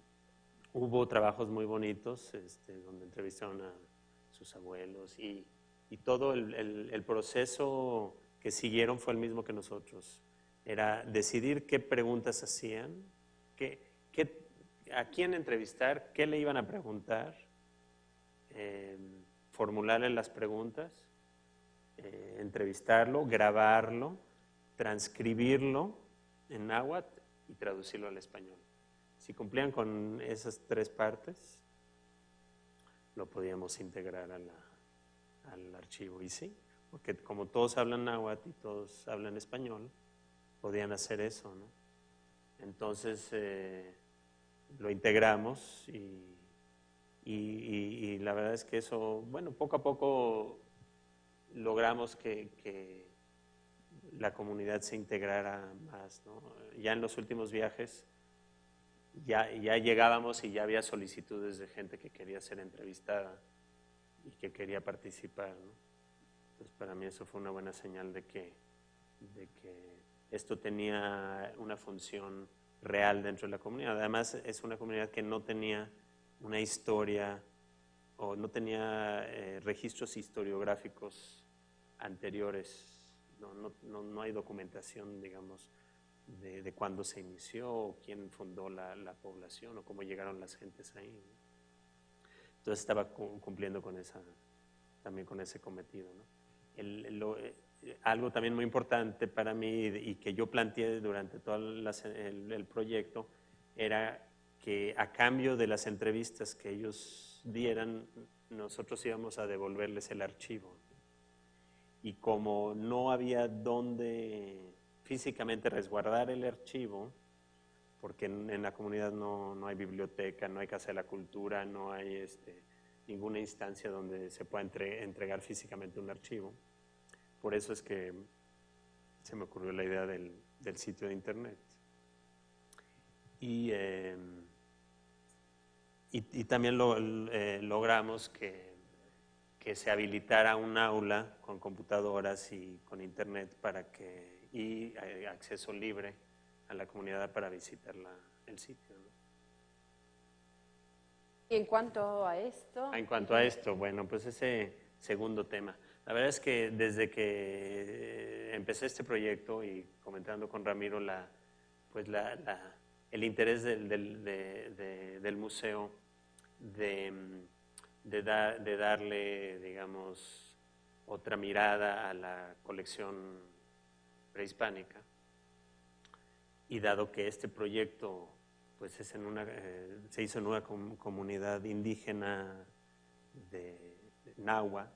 hubo trabajos muy bonitos donde entrevistaron a sus abuelos y todo el proceso que siguieron fue el mismo que nosotros. Era decidir qué preguntas hacían, a quién entrevistar, qué le iban a preguntar, formularle las preguntas, entrevistarlo, grabarlo, transcribirlo en náhuatl y traducirlo al español. Si cumplían con esas 3 partes, lo podíamos integrar al archivo. Y sí, porque como todos hablan náhuatl y todos hablan español, podían hacer eso, ¿no? Entonces lo integramos y la verdad es que eso, bueno, poco a poco logramos que la comunidad se integrara más, ¿no? Ya en los últimos viajes ya llegábamos y ya había solicitudes de gente que quería ser entrevistada y que quería participar, ¿no? Entonces para mí eso fue una buena señal de que esto tenía una función real dentro de la comunidad. Además es una comunidad que no tenía una historia o no tenía registros historiográficos anteriores. No hay documentación, digamos, de cuándo se inició, o quién fundó la población, o cómo llegaron las gentes ahí, ¿no? Entonces estaba cumpliendo también con ese cometido, ¿no? Algo también muy importante para mí y que yo planteé durante todo el proyecto era que a cambio de las entrevistas que ellos dieran, nosotros íbamos a devolverles el archivo. Y como no había dónde físicamente resguardar el archivo, porque en la comunidad no hay biblioteca, no hay Casa de la Cultura, no hay ninguna instancia donde se pueda entregar físicamente un archivo. Por eso es que se me ocurrió la idea del sitio de internet. Y también logramos que se habilitara un aula con computadoras y con internet y acceso libre a la comunidad para visitar el sitio, ¿no? Y en cuanto a esto... En cuanto a esto, bueno, pues ese segundo tema. La verdad es que desde que empecé este proyecto y comentando con Ramiro el interés del museo de darle, digamos, otra mirada a la colección prehispánica, y dado que este proyecto pues se hizo en una comunidad indígena de Nahua,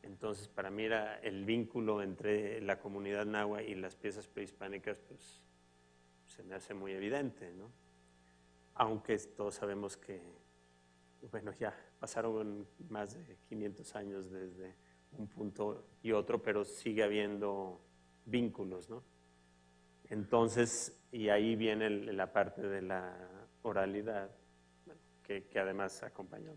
entonces para mí era el vínculo entre la comunidad Nahua y las piezas prehispánicas, pues se me hace muy evidente, ¿no? Aunque todos sabemos que, bueno, ya pasaron más de 500 años desde un punto y otro, pero sigue habiendo vínculos, ¿no? Entonces, y ahí viene la parte de la oralidad, bueno, que además acompaña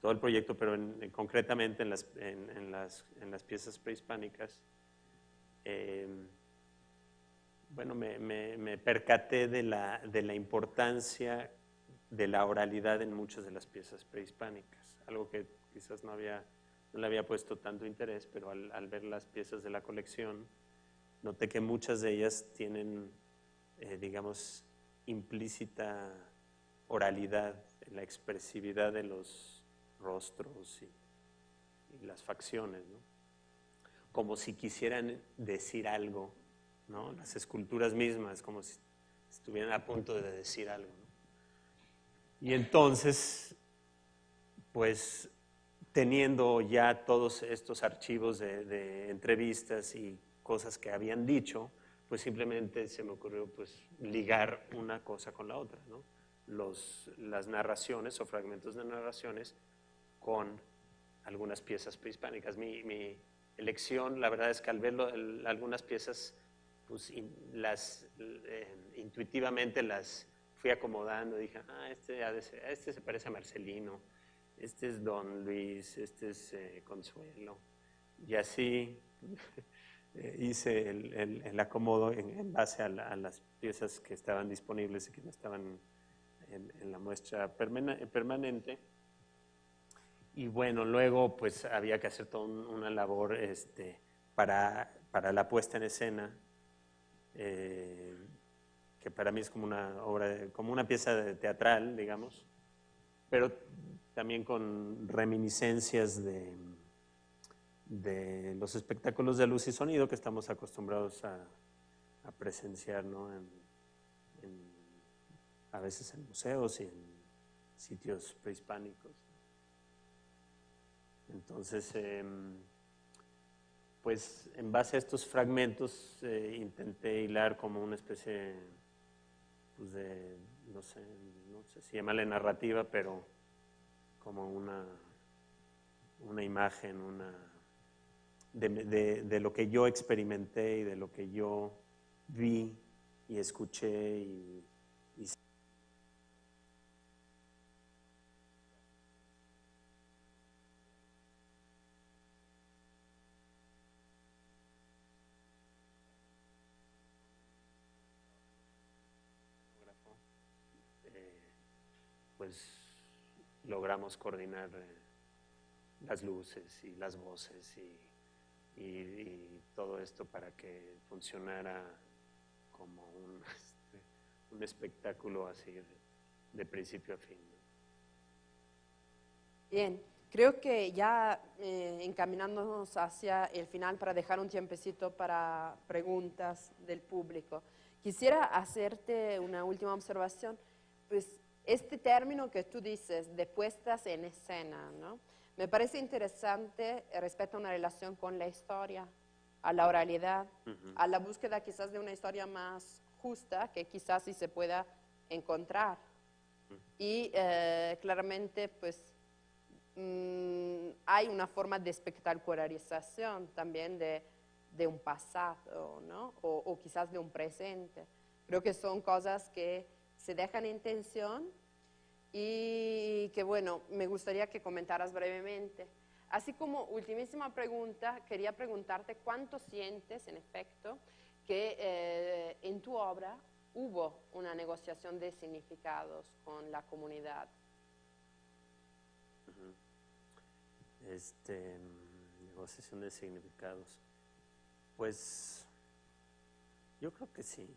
todo el proyecto, pero concretamente en las piezas prehispánicas, bueno, me percaté de la importancia de la oralidad en muchas de las piezas prehispánicas, algo que quizás no le había puesto tanto interés, pero al ver las piezas de la colección, noté que muchas de ellas tienen, digamos, implícita oralidad, la expresividad de los rostros y las facciones, ¿no? Como si quisieran decir algo, ¿no? Las esculturas mismas, como si estuvieran a punto de decir algo, ¿no? Y entonces, pues, teniendo ya todos estos archivos de entrevistas y cosas que habían dicho, pues simplemente se me ocurrió pues ligar una cosa con la otra, ¿no? Las narraciones o fragmentos de narraciones con algunas piezas prehispánicas. Mi elección, la verdad es que al ver algunas piezas, pues intuitivamente las fui acomodando, dije, este se parece a Marcelino, este es Don Luis, este es Consuelo, y así hice el acomodo en base a las piezas que estaban disponibles y que no estaban en la muestra permanente. Y bueno, luego pues había que hacer toda una labor para la puesta en escena, que que para mí es como una obra, como una pieza teatral, digamos, pero también con reminiscencias de los espectáculos de luz y sonido que estamos acostumbrados a presenciar, ¿no? A veces en museos y en sitios prehispánicos. Entonces, pues en base a estos fragmentos intenté hilar como una especie pues de, no sé si llamarle narrativa, pero como una imagen, de lo que yo experimenté y de lo que yo vi y escuché y pues logramos coordinar las luces y las voces y todo esto para que funcionara como un espectáculo así de principio a fin, ¿no? Bien, creo que ya encaminándonos hacia el final para dejar un tiempecito para preguntas del público, quisiera hacerte una última observación. Pues este término que tú dices de puestas en escena, ¿no? Me parece interesante respecto a una relación con la historia, a la oralidad, a la búsqueda quizás de una historia más justa que quizás sí se pueda encontrar. Y claramente, pues, hay una forma de espectacularización también de un pasado, ¿no? O quizás de un presente. Creo que son cosas que se dejan en tensión y que, bueno, me gustaría que comentaras brevemente. Así como ultimísima pregunta, quería preguntarte cuánto sientes, en efecto, que en tu obra hubo una negociación de significados con la comunidad. Negociación de significados. Pues yo creo que sí,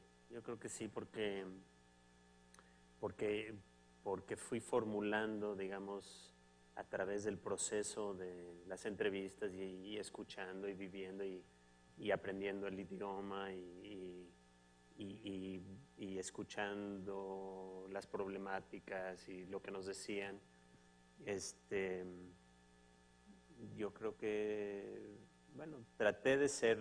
porque fui formulando, digamos, a través del proceso de las entrevistas y escuchando y viviendo y aprendiendo el idioma y escuchando las problemáticas y lo que nos decían. Yo creo que, bueno, traté de ser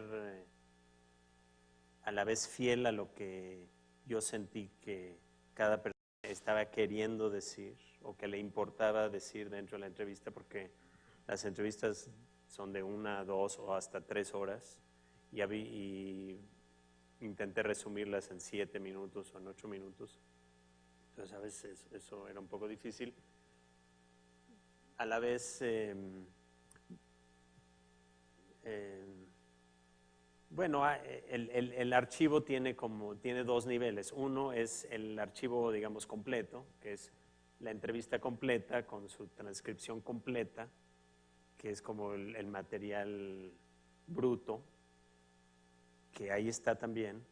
a la vez fiel a lo que yo sentí que cada persona estaba queriendo decir o que le importaba decir dentro de la entrevista, porque las entrevistas son de 1, 2 o hasta 3 horas y intenté resumirlas en 7 minutos o en 8 minutos. Entonces a veces eso era un poco difícil. A la vez, bueno, el archivo tiene 2 niveles. Uno es el archivo, digamos, completo, que es la entrevista completa con su transcripción completa, que es como el material bruto, que ahí está también.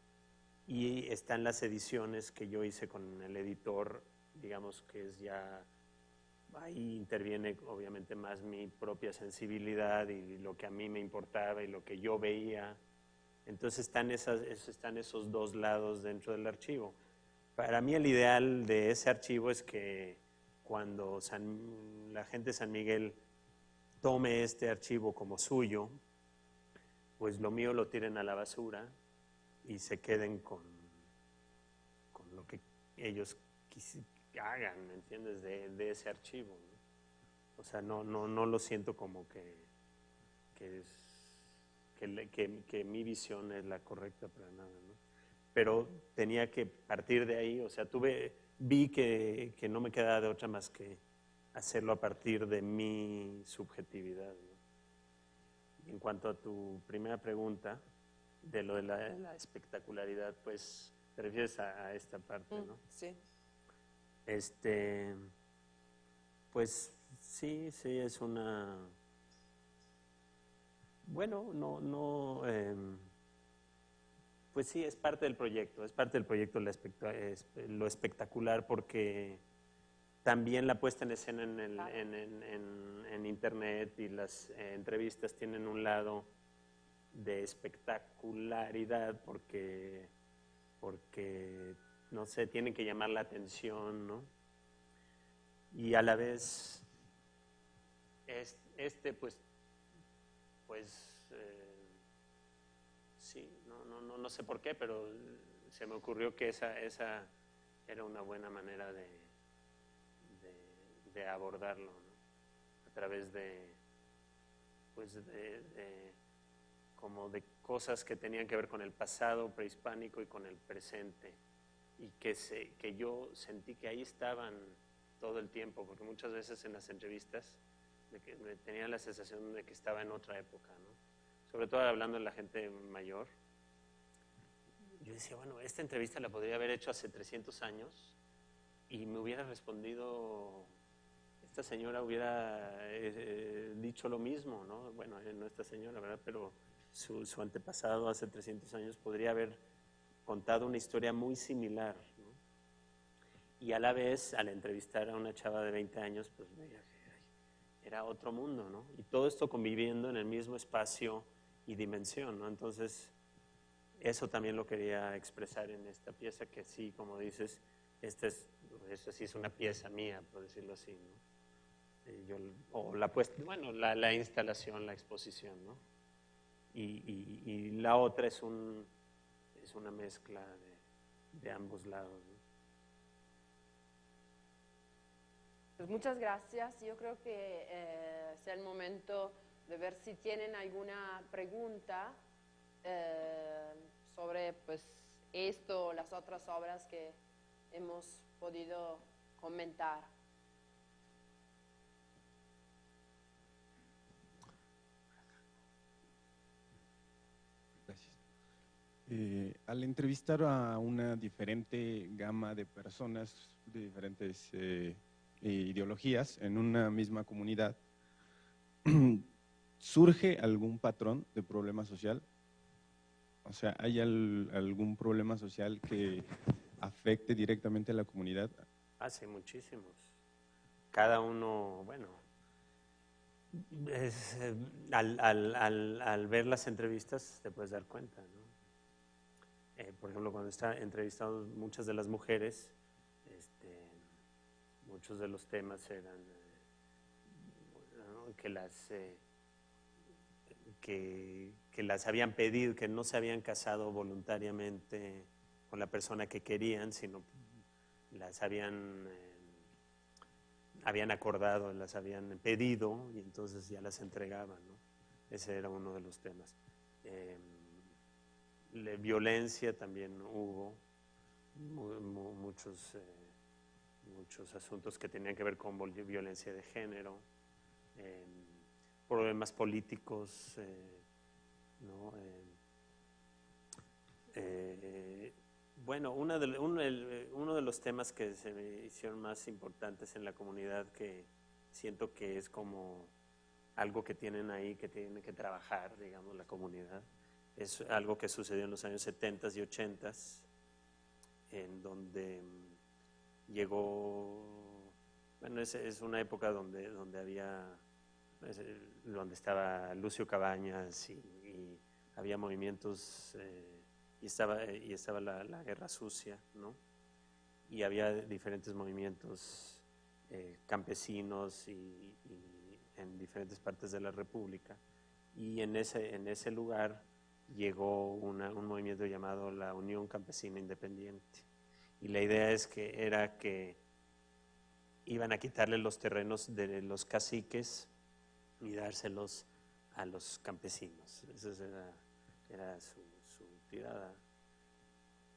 Y están las ediciones que yo hice con el editor, digamos que es ya, ahí interviene obviamente más mi propia sensibilidad y lo que a mí me importaba y lo que yo veía. Entonces están esos 2 lados dentro del archivo. Para mí el ideal de ese archivo es que cuando la gente de San Miguel tome este archivo como suyo, pues lo mío lo tiren a la basura y se queden con lo que ellos hagan, ¿me entiendes? De ese archivo, ¿no? O sea, no lo siento como que mi visión es la correcta para nada, ¿no? Pero tenía que partir de ahí, o sea, vi que no me quedaba de otra más que hacerlo a partir de mi subjetividad, ¿no? En cuanto a tu primera pregunta, de lo de la espectacularidad, pues te refieres a esta parte, ¿no? Sí. Pues sí, es una... Bueno, Pues sí, es parte del proyecto, lo espectacular, porque también la puesta en escena en internet y las entrevistas tienen un lado de espectacularidad, porque no sé, tienen que llamar la atención, ¿no? Y a la vez, sí, no sé por qué, pero se me ocurrió que esa era una buena manera de abordarlo, ¿no? A través como de cosas que tenían que ver con el pasado prehispánico y con el presente, y que yo sentí que ahí estaban todo el tiempo, porque muchas veces en las entrevistas me tenía la sensación de que estaba en otra época, ¿no? Sobre todo hablando de la gente mayor. Yo decía, bueno, esta entrevista la podría haber hecho hace 300 años y me hubiera respondido, esta señora hubiera dicho lo mismo, ¿no? Bueno, no esta señora, ¿verdad? Pero su antepasado hace 300 años podría haber contado una historia muy similar, ¿no? Y a la vez, al entrevistar a una chava de 20 años, pues veía que era otro mundo, ¿no? Y todo esto conviviendo en el mismo espacio y dimensión, ¿no? Entonces, eso también lo quería expresar en esta pieza, que sí, como dices, esta sí es una pieza mía, por decirlo así, ¿no? La instalación, la exposición, ¿no? Y la otra es una mezcla de ambos lados, ¿no? Pues muchas gracias. Yo creo que sea el momento de ver si tienen alguna pregunta sobre pues, esto o las otras obras que hemos podido comentar. Gracias. Al entrevistar a una diferente gama de personas de diferentes ideologías en una misma comunidad, ¿surge algún patrón de problema social? O sea, ¿hay algún problema social que afecte directamente a la comunidad? Hace muchísimos. Cada uno, bueno, al ver las entrevistas te puedes dar cuenta, ¿no? Por ejemplo, cuando está entrevistando muchas de las mujeres, muchos de los temas eran ¿no? que las habían pedido, que no se habían casado voluntariamente con la persona que querían, sino las habían acordado, las habían pedido y entonces ya las entregaban, ¿no? Ese era uno de los temas. Violencia también hubo, muchos asuntos que tenían que ver con violencia de género, problemas políticos, ¿no? Bueno, uno de los temas que se me hicieron más importantes en la comunidad, que siento que es como algo que tienen ahí, que tienen que trabajar, digamos, la comunidad, es algo que sucedió en los años 70 y 80, en donde llegó, bueno, es una época donde estaba Lucio Cabañas y había movimientos, y estaba la Guerra Sucia, ¿no? Y había diferentes movimientos campesinos y en diferentes partes de la República. Y en ese lugar llegó un movimiento llamado la Unión Campesina Independiente. Y la idea era que iban a quitarle los terrenos de los caciques y dárselos a los campesinos. Esa era su tirada.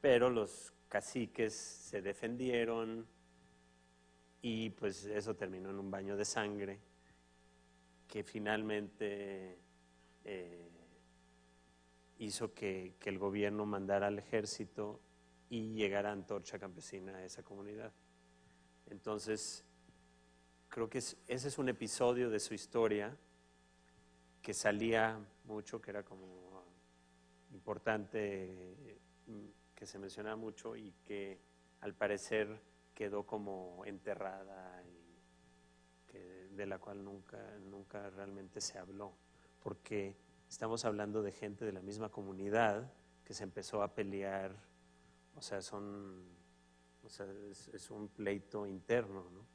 Pero los caciques se defendieron y pues eso terminó en un baño de sangre que finalmente hizo que el gobierno mandara al ejército y llegara Antorcha Campesina a esa comunidad. Entonces, creo que ese es un episodio de su historia que salía mucho, que era como importante que se menciona mucho y que al parecer quedó como enterrada y de la cual nunca realmente se habló, porque estamos hablando de gente de la misma comunidad que se empezó a pelear, o sea, es un pleito interno, ¿no?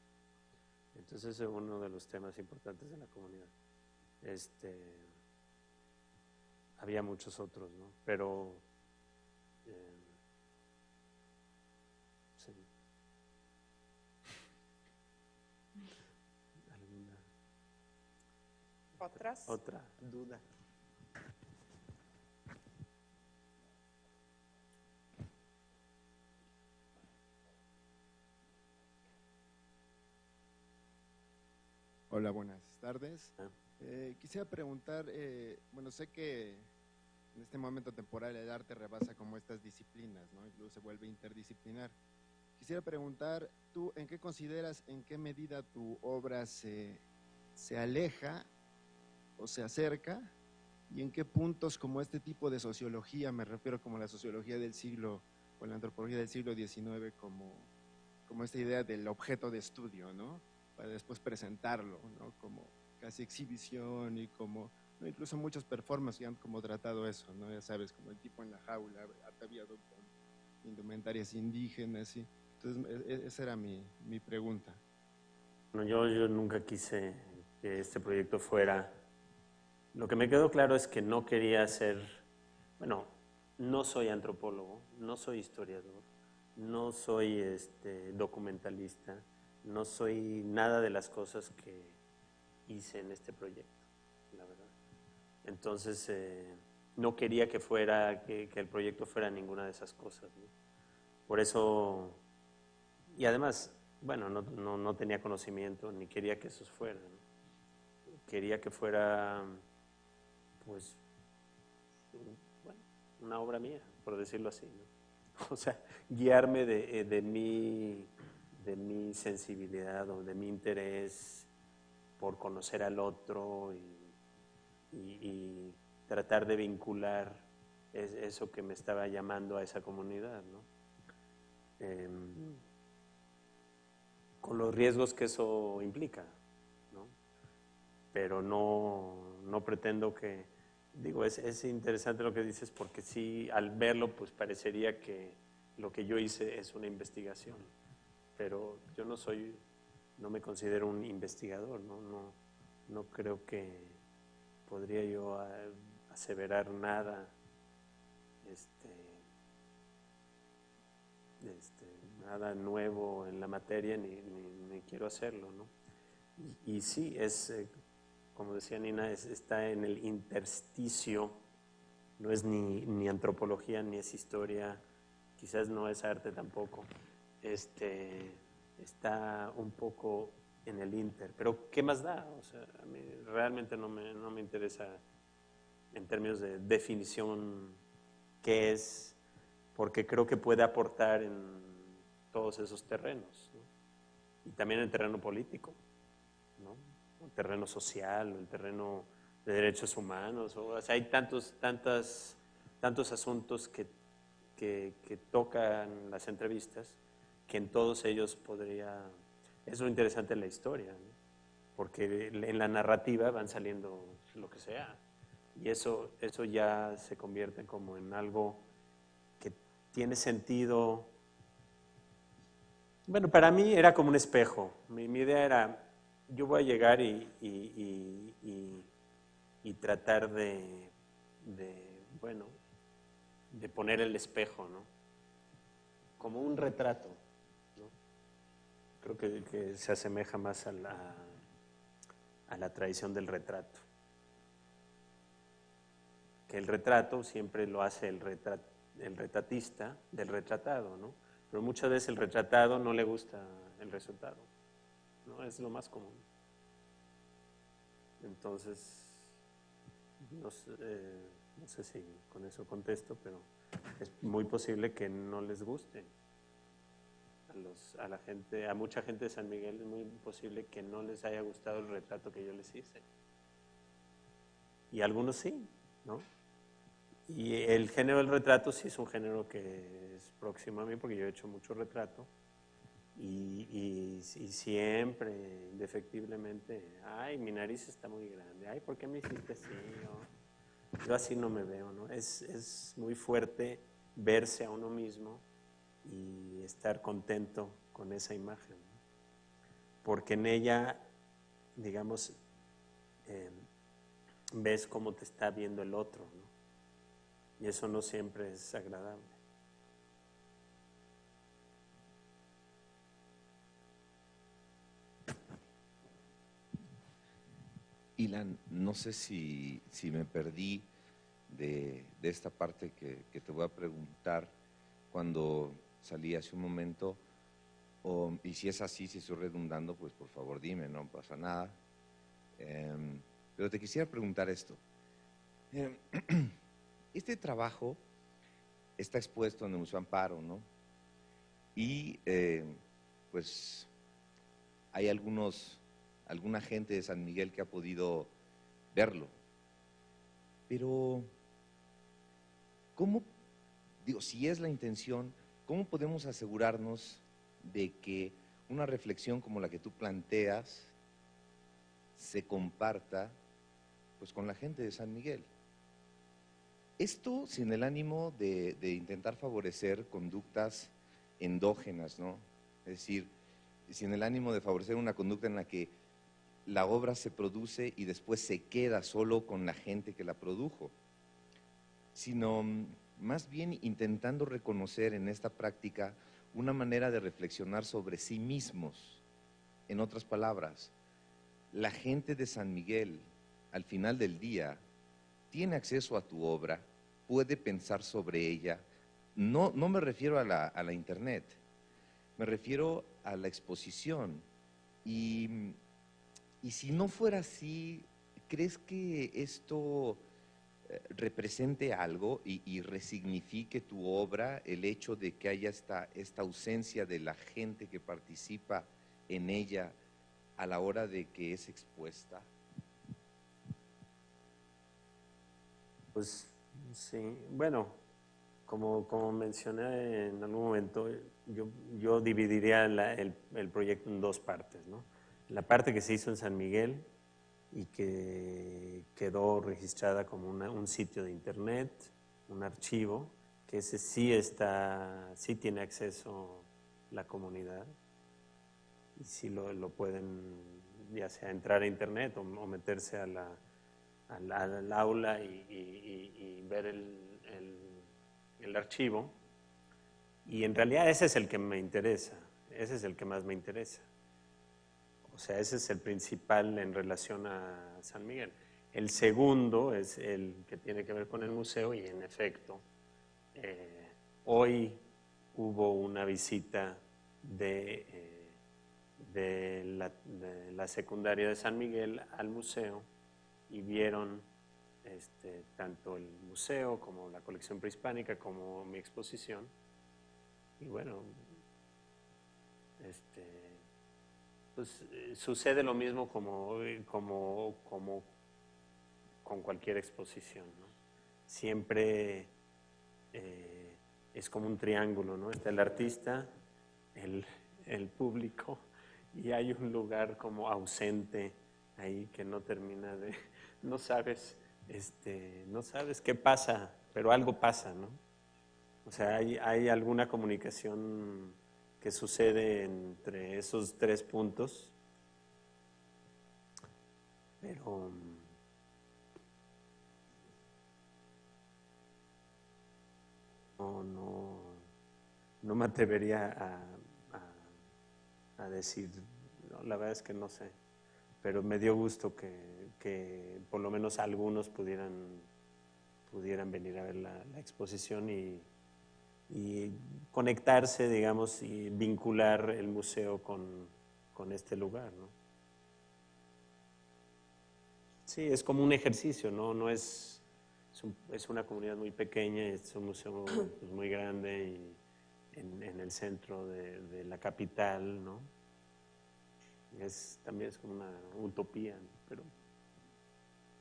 Entonces es uno de los temas importantes de la comunidad. Había muchos otros, ¿no? Pero sí. ¿Alguna otra duda? Hola, buenas tardes. Quisiera preguntar, bueno, sé que en este momento temporal el arte rebasa como estas disciplinas, ¿no? Incluso se vuelve interdisciplinar. Quisiera preguntar, ¿tú en qué consideras, en qué medida tu obra se aleja o se acerca? ¿Y en qué puntos como este tipo de sociología, me refiero como la sociología del siglo, o la antropología del siglo XIX, como esta idea del objeto de estudio, ¿no? Para después presentarlo, ¿no? Como casi exhibición y como, ¿no? Incluso muchos performances ya han como tratado eso, ¿no? Ya sabes, como el tipo en la jaula, ataviado con indumentarias indígenas, ¿sí? Entonces, esa era mi pregunta. Bueno, yo nunca quise que este proyecto fuera... Lo que me quedó claro es que no quería ser... Bueno, no soy antropólogo, no soy historiador, no soy documentalista, no soy nada de las cosas que hice en este proyecto, la verdad. Entonces, no quería que el proyecto fuera ninguna de esas cosas, ¿no? Por eso, y además, bueno, no tenía conocimiento, ni quería que eso fuera, ¿no? Quería que fuera, pues, bueno, una obra mía, por decirlo así, ¿no? O sea, guiarme de mi sensibilidad o de mi interés por conocer al otro y tratar de vincular eso que me estaba llamando a esa comunidad, ¿no? Con los riesgos que eso implica, ¿no? Pero no pretendo que... Digo, es interesante lo que dices porque sí, al verlo, pues parecería que lo que yo hice es una investigación, pero yo no me considero un investigador, no creo que podría yo aseverar nada, nada nuevo en la materia, ni quiero hacerlo, ¿no? Y sí, como decía Nina, está en el intersticio, no es ni antropología, ni es historia, quizás no es arte tampoco, está un poco en el inter, pero ¿qué más da? O sea, a mí realmente no me interesa en términos de definición qué es, porque creo que puede aportar en todos esos terrenos, ¿no? Y también en el terreno político, ¿no? El terreno social, el terreno de derechos humanos, o sea, hay tantos asuntos que tocan las entrevistas que en todos ellos es lo interesante de la historia, ¿no? Porque en la narrativa van saliendo lo que sea, y eso ya se convierte como en algo que tiene sentido. Bueno, para mí era como un espejo. Mi idea era, yo voy a llegar y tratar de poner el espejo, ¿no? Como un retrato, ¿no? Creo que se asemeja más a la tradición del retrato. Que el retrato siempre lo hace el retratista del retratado, ¿no? Pero muchas veces el retratado no le gusta el resultado, ¿no? Es lo más común. Entonces, no sé si con eso contesto, pero es muy posible que no les guste a mucha gente de San Miguel, es muy posible que no les haya gustado el retrato que yo les hice. Y algunos sí, ¿no? Y el género del retrato sí es un género que es próximo a mí porque yo he hecho mucho retrato y siempre, indefectiblemente, ay, mi nariz está muy grande, ay, ¿por qué me hiciste así? Yo así no me veo, ¿no? Es muy fuerte verse a uno mismo y estar contento con esa imagen, ¿no? Porque en ella, digamos, ves cómo te está viendo el otro, ¿no? Y eso no siempre es agradable. Ilan, no sé si me perdí de esta parte que te voy a preguntar cuando salí hace un momento, y si es así, si estoy redundando, pues por favor dime, no pasa nada. Pero te quisiera preguntar esto. Este trabajo está expuesto en el Museo Amparo, ¿no? Y pues hay alguna gente de San Miguel que ha podido verlo. Pero, ¿cómo, digo, si es la intención, cómo podemos asegurarnos de que una reflexión como la que tú planteas se comparta pues con la gente de San Miguel? Esto sin el ánimo de intentar favorecer conductas endógenas, ¿no? Es decir, sin el ánimo de favorecer una conducta en la que la obra se produce y después se queda solo con la gente que la produjo, sino más bien intentando reconocer en esta práctica una manera de reflexionar sobre sí mismos. En otras palabras, la gente de San Miguel, al final del día, tiene acceso a tu obra, puede pensar sobre ella. No me refiero a la internet, me refiero a la exposición. Y si no fuera así, ¿crees que esto represente algo y resignifique tu obra, el hecho de que haya esta ausencia de la gente que participa en ella a la hora de que es expuesta? Pues sí, bueno, como mencioné en algún momento, yo dividiría el proyecto en dos partes, ¿no? La parte que se hizo en San Miguel y que quedó registrada como un sitio de internet, un archivo, que ese sí tiene acceso la comunidad y sí lo pueden ya sea entrar a internet o meterse al aula y ver el archivo. Y en realidad ese es el que me interesa, ese es el que más me interesa. O sea, ese es el principal en relación a San Miguel. El segundo es el que tiene que ver con el museo y en efecto, hoy hubo una visita de la secundaria de San Miguel al museo y vieron tanto el museo como la colección prehispánica como mi exposición. Y bueno, pues sucede lo mismo como con cualquier exposición, ¿no? Siempre es como un triángulo, ¿no? Está el artista, el público y hay un lugar como ausente ahí que no termina de, no sabes, no sabes qué pasa, pero algo pasa, ¿no? O sea, hay alguna comunicación que sucede entre esos tres puntos, pero no me atrevería a decir, no, la verdad es que no sé, pero me dio gusto que por lo menos algunos pudieran venir a ver la exposición y conectarse, digamos, y vincular el museo con este lugar, ¿no? Sí, es como un ejercicio, ¿no? No es una comunidad muy pequeña, es un museo pues, muy grande y en el centro de la capital, ¿no? También es como una utopía, ¿no? Pero,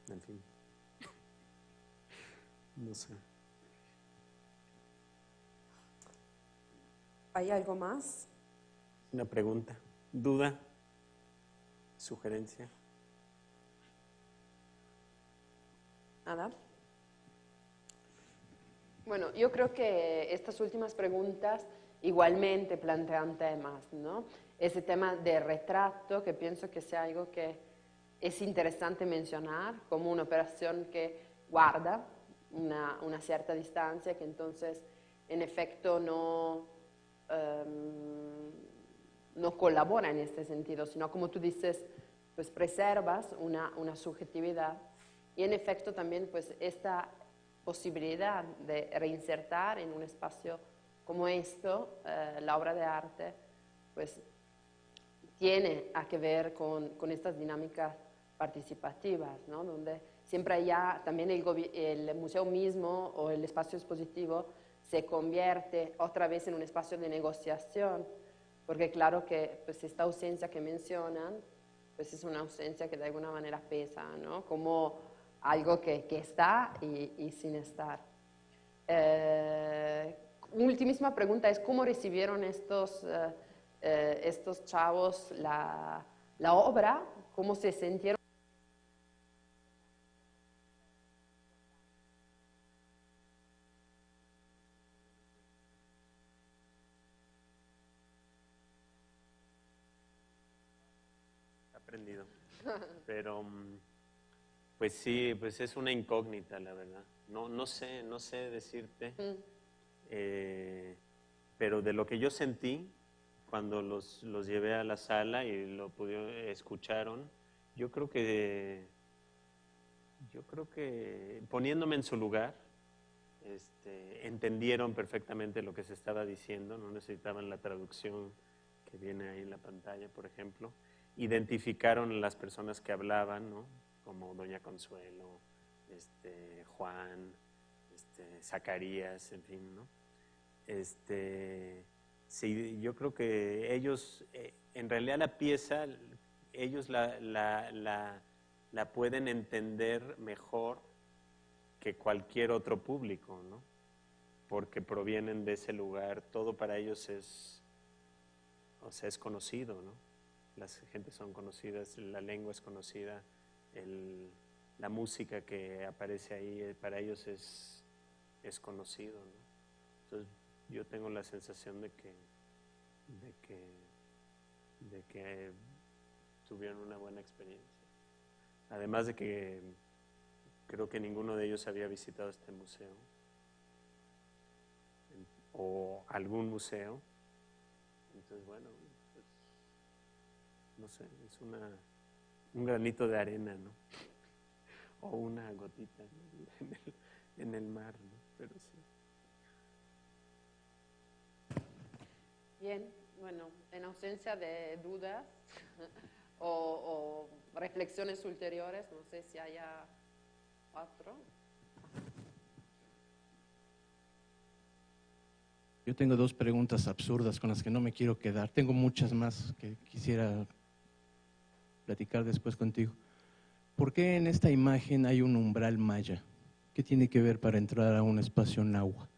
en fin, no sé. ¿Hay algo más? Una pregunta, duda, sugerencia. Nada. Bueno, yo creo que estas últimas preguntas igualmente plantean temas, ¿no? Ese tema de retrato, que pienso que sea algo que es interesante mencionar como una operación que guarda una cierta distancia, que entonces en efecto no colabora en este sentido, sino como tú dices, pues preservas una subjetividad y en efecto también pues esta posibilidad de reinsertar en un espacio como esto la obra de arte, pues tiene a que ver con estas dinámicas participativas, ¿no? Donde siempre haya también el museo mismo o el espacio expositivo se convierte otra vez en un espacio de negociación, porque claro que pues esta ausencia que mencionan pues es una ausencia que de alguna manera pesa, ¿no? Como algo que está y sin estar. Ultimísima pregunta es ¿cómo recibieron estos chavos la obra? ¿Cómo se sintieron? Aprendido. Pero, pues sí, pues es una incógnita, la verdad. No sé decirte, pero de lo que yo sentí cuando los llevé a la sala y escucharon, yo creo que poniéndome en su lugar, entendieron perfectamente lo que se estaba diciendo, no necesitaban la traducción que viene ahí en la pantalla, por ejemplo. Identificaron las personas que hablaban, ¿no? Como Doña Consuelo, Juan, Zacarías, en fin, ¿no? Sí, yo creo que ellos, en realidad la pieza, ellos la pueden entender mejor que cualquier otro público, ¿no? Porque provienen de ese lugar, todo para ellos es conocido, ¿no? Las gentes son conocidas, la lengua es conocida, la música que aparece ahí para ellos es conocido, ¿no? Entonces yo tengo la sensación de que tuvieron una buena experiencia. Además de que creo que ninguno de ellos había visitado este museo o algún museo. Entonces, bueno, pues, no sé, es un granito de arena, ¿no? O una gotita, ¿no? en el mar, ¿no? Pero sí. Bien, bueno, en ausencia de dudas o reflexiones ulteriores, no sé si haya otro. Yo tengo dos preguntas absurdas con las que no me quiero quedar. Tengo muchas más que quisiera platicar después contigo. ¿Por qué en esta imagen hay un umbral maya? ¿Qué tiene que ver para entrar a un espacio náhuatl?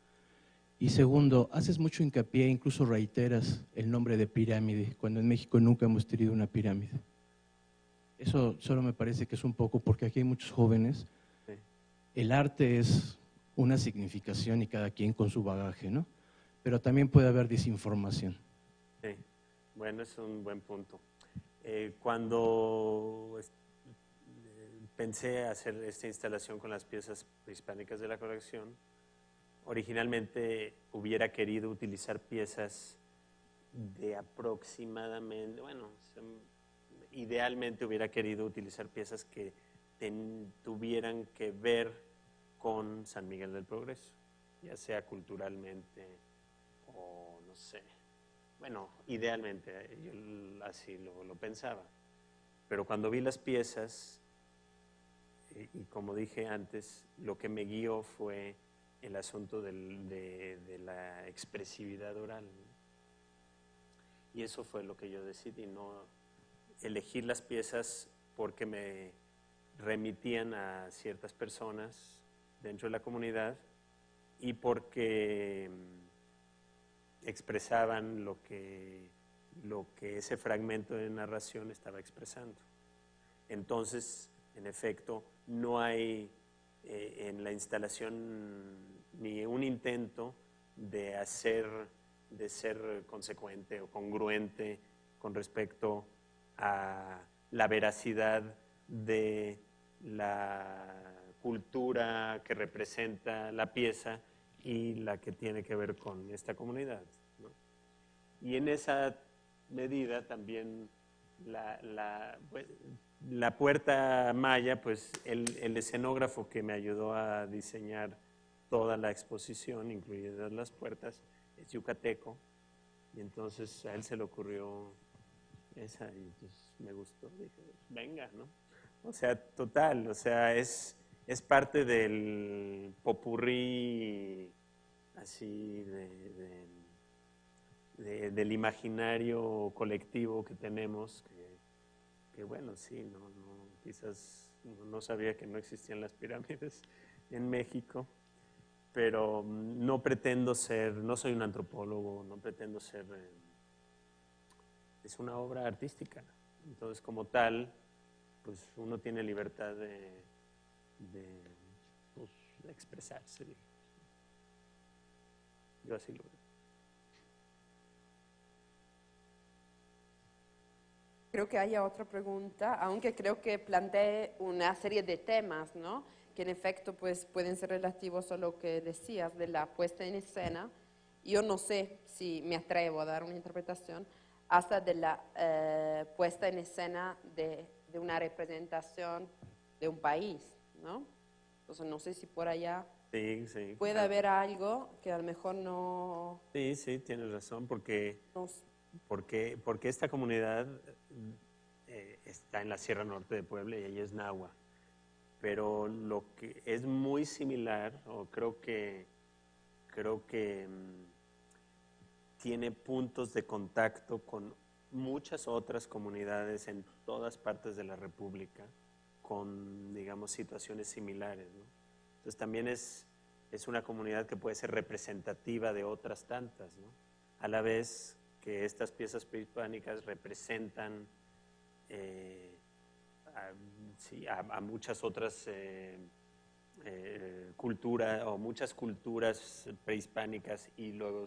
Y segundo, haces mucho hincapié, incluso reiteras el nombre de pirámide, cuando en México nunca hemos tenido una pirámide. Eso solo me parece que es un poco, porque aquí hay muchos jóvenes. Sí. El arte es una significación y cada quien con su bagaje, ¿no? Pero también puede haber desinformación. Sí, bueno, es un buen punto. Cuando pensé hacer esta instalación con las piezas prehispánicas de la colección, originalmente hubiera querido utilizar piezas de aproximadamente, bueno, idealmente hubiera querido utilizar piezas que tuvieran que ver con San Miguel del Progreso, ya sea culturalmente o no sé. Bueno, idealmente yo así lo pensaba. Pero cuando vi las piezas, y como dije antes, lo que me guió fue el asunto de la expresividad oral, ¿no? Y eso fue lo que yo decidí, no elegir las piezas porque me remitían a ciertas personas dentro de la comunidad y porque expresaban lo que ese fragmento de narración estaba expresando. Entonces, en efecto, no hay en la instalación ni un intento de ser consecuente o congruente con respecto a la veracidad de la cultura que representa la pieza y la que tiene que ver con esta comunidad, ¿no? Y en esa medida también la puerta maya, pues el escenógrafo que me ayudó a diseñar toda la exposición, incluidas las puertas, es yucateco, y entonces a él se le ocurrió esa y pues me gustó, dije, venga, ¿no? O sea, total, o sea, es parte del popurrí así del imaginario colectivo que tenemos, que bueno, sí, quizás no sabía que no existían las pirámides en México, pero no soy un antropólogo, no pretendo ser, es una obra artística, entonces como tal, pues uno tiene libertad pues, de expresarse, digamos. Yo así lo veo. Creo que haya otra pregunta, aunque creo que planteé una serie de temas, ¿no? Que en efecto pues, pueden ser relativos a lo que decías de la puesta en escena. Yo no sé si me atrevo a dar una interpretación hasta de la puesta en escena de una representación de un país, ¿no? Entonces no sé si por allá Sí, puede haber algo que a lo mejor no... Sí, tienes razón, porque esta comunidad está en la Sierra Norte de Puebla y ella es náhuatl. Pero lo que es muy similar, o creo que tiene puntos de contacto con muchas otras comunidades en todas partes de la República, con, digamos, situaciones similares, ¿no? Entonces también es una comunidad que puede ser representativa de otras tantas, ¿no? A la vez que estas piezas prehispánicas representan a muchas otras culturas o muchas culturas prehispánicas y luego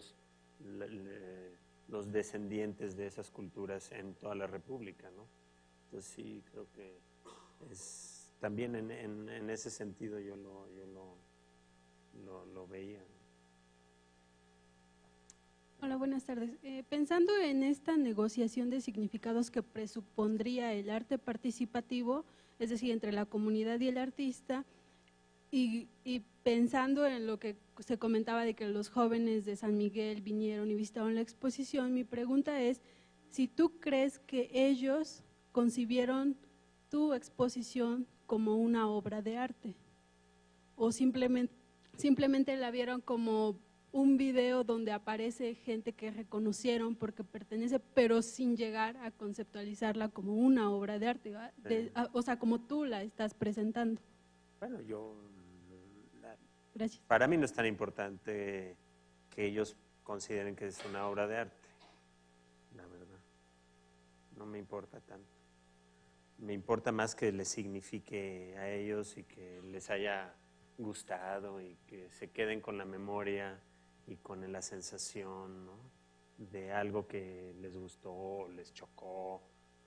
los descendientes de esas culturas en toda la República, ¿no? Entonces sí, creo que también en ese sentido yo lo veía. Hola, buenas tardes. Pensando en esta negociación de significados que presupondría el arte participativo, es decir, entre la comunidad y el artista, y pensando en lo que se comentaba de que los jóvenes de San Miguel vinieron y visitaron la exposición, mi pregunta es si tú crees que ellos concibieron tu exposición como una obra de arte o simplemente la vieron como un video donde aparece gente que reconocieron porque pertenece, pero sin llegar a conceptualizarla como una obra de arte, o sea, como tú la estás presentando. Bueno, Gracias. Para mí no es tan importante que ellos consideren que es una obra de arte, la verdad. No me importa tanto. Me importa más que les signifique a ellos y que les haya gustado y que se queden con la memoria y con la sensación, ¿no?, de algo que les gustó, o les chocó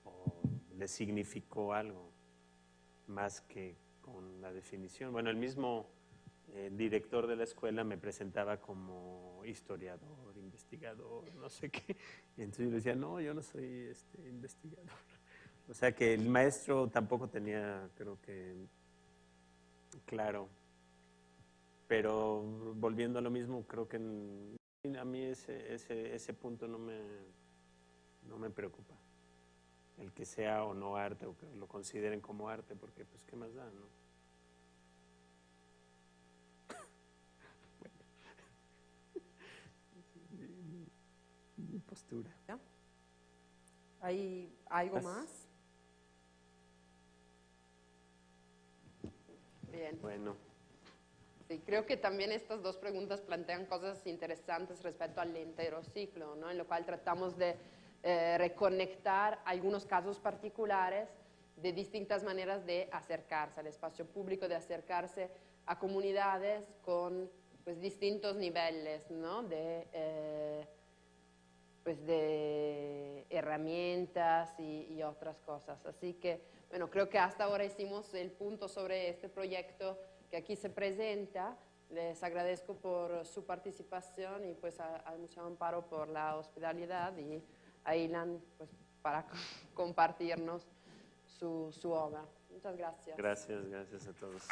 o les significó algo, más que con la definición. Bueno, el mismo director de la escuela me presentaba como historiador, investigador, no sé qué. Y entonces yo le decía, no, yo no soy investigador. O sea que el maestro tampoco tenía, creo que, claro. Pero volviendo a lo mismo, creo que a mí ese punto no me preocupa. El que sea o no arte, o que lo consideren como arte, porque pues qué más da, ¿no? Mi postura. ¿Ya? ¿Hay algo más? Bien. Bueno. Sí, creo que también estas dos preguntas plantean cosas interesantes respecto al entero ciclo, ¿no? En lo cual tratamos de reconectar algunos casos particulares de distintas maneras de acercarse al espacio público, de acercarse a comunidades con pues, distintos niveles, ¿no? Pues, de herramientas y otras cosas. Así que, bueno, creo que hasta ahora hicimos el punto sobre este proyecto que aquí se presenta. Les agradezco por su participación y pues al Museo Amparo por la hospitalidad y a Ilan pues, para compartirnos su obra. Muchas gracias. Gracias a todos.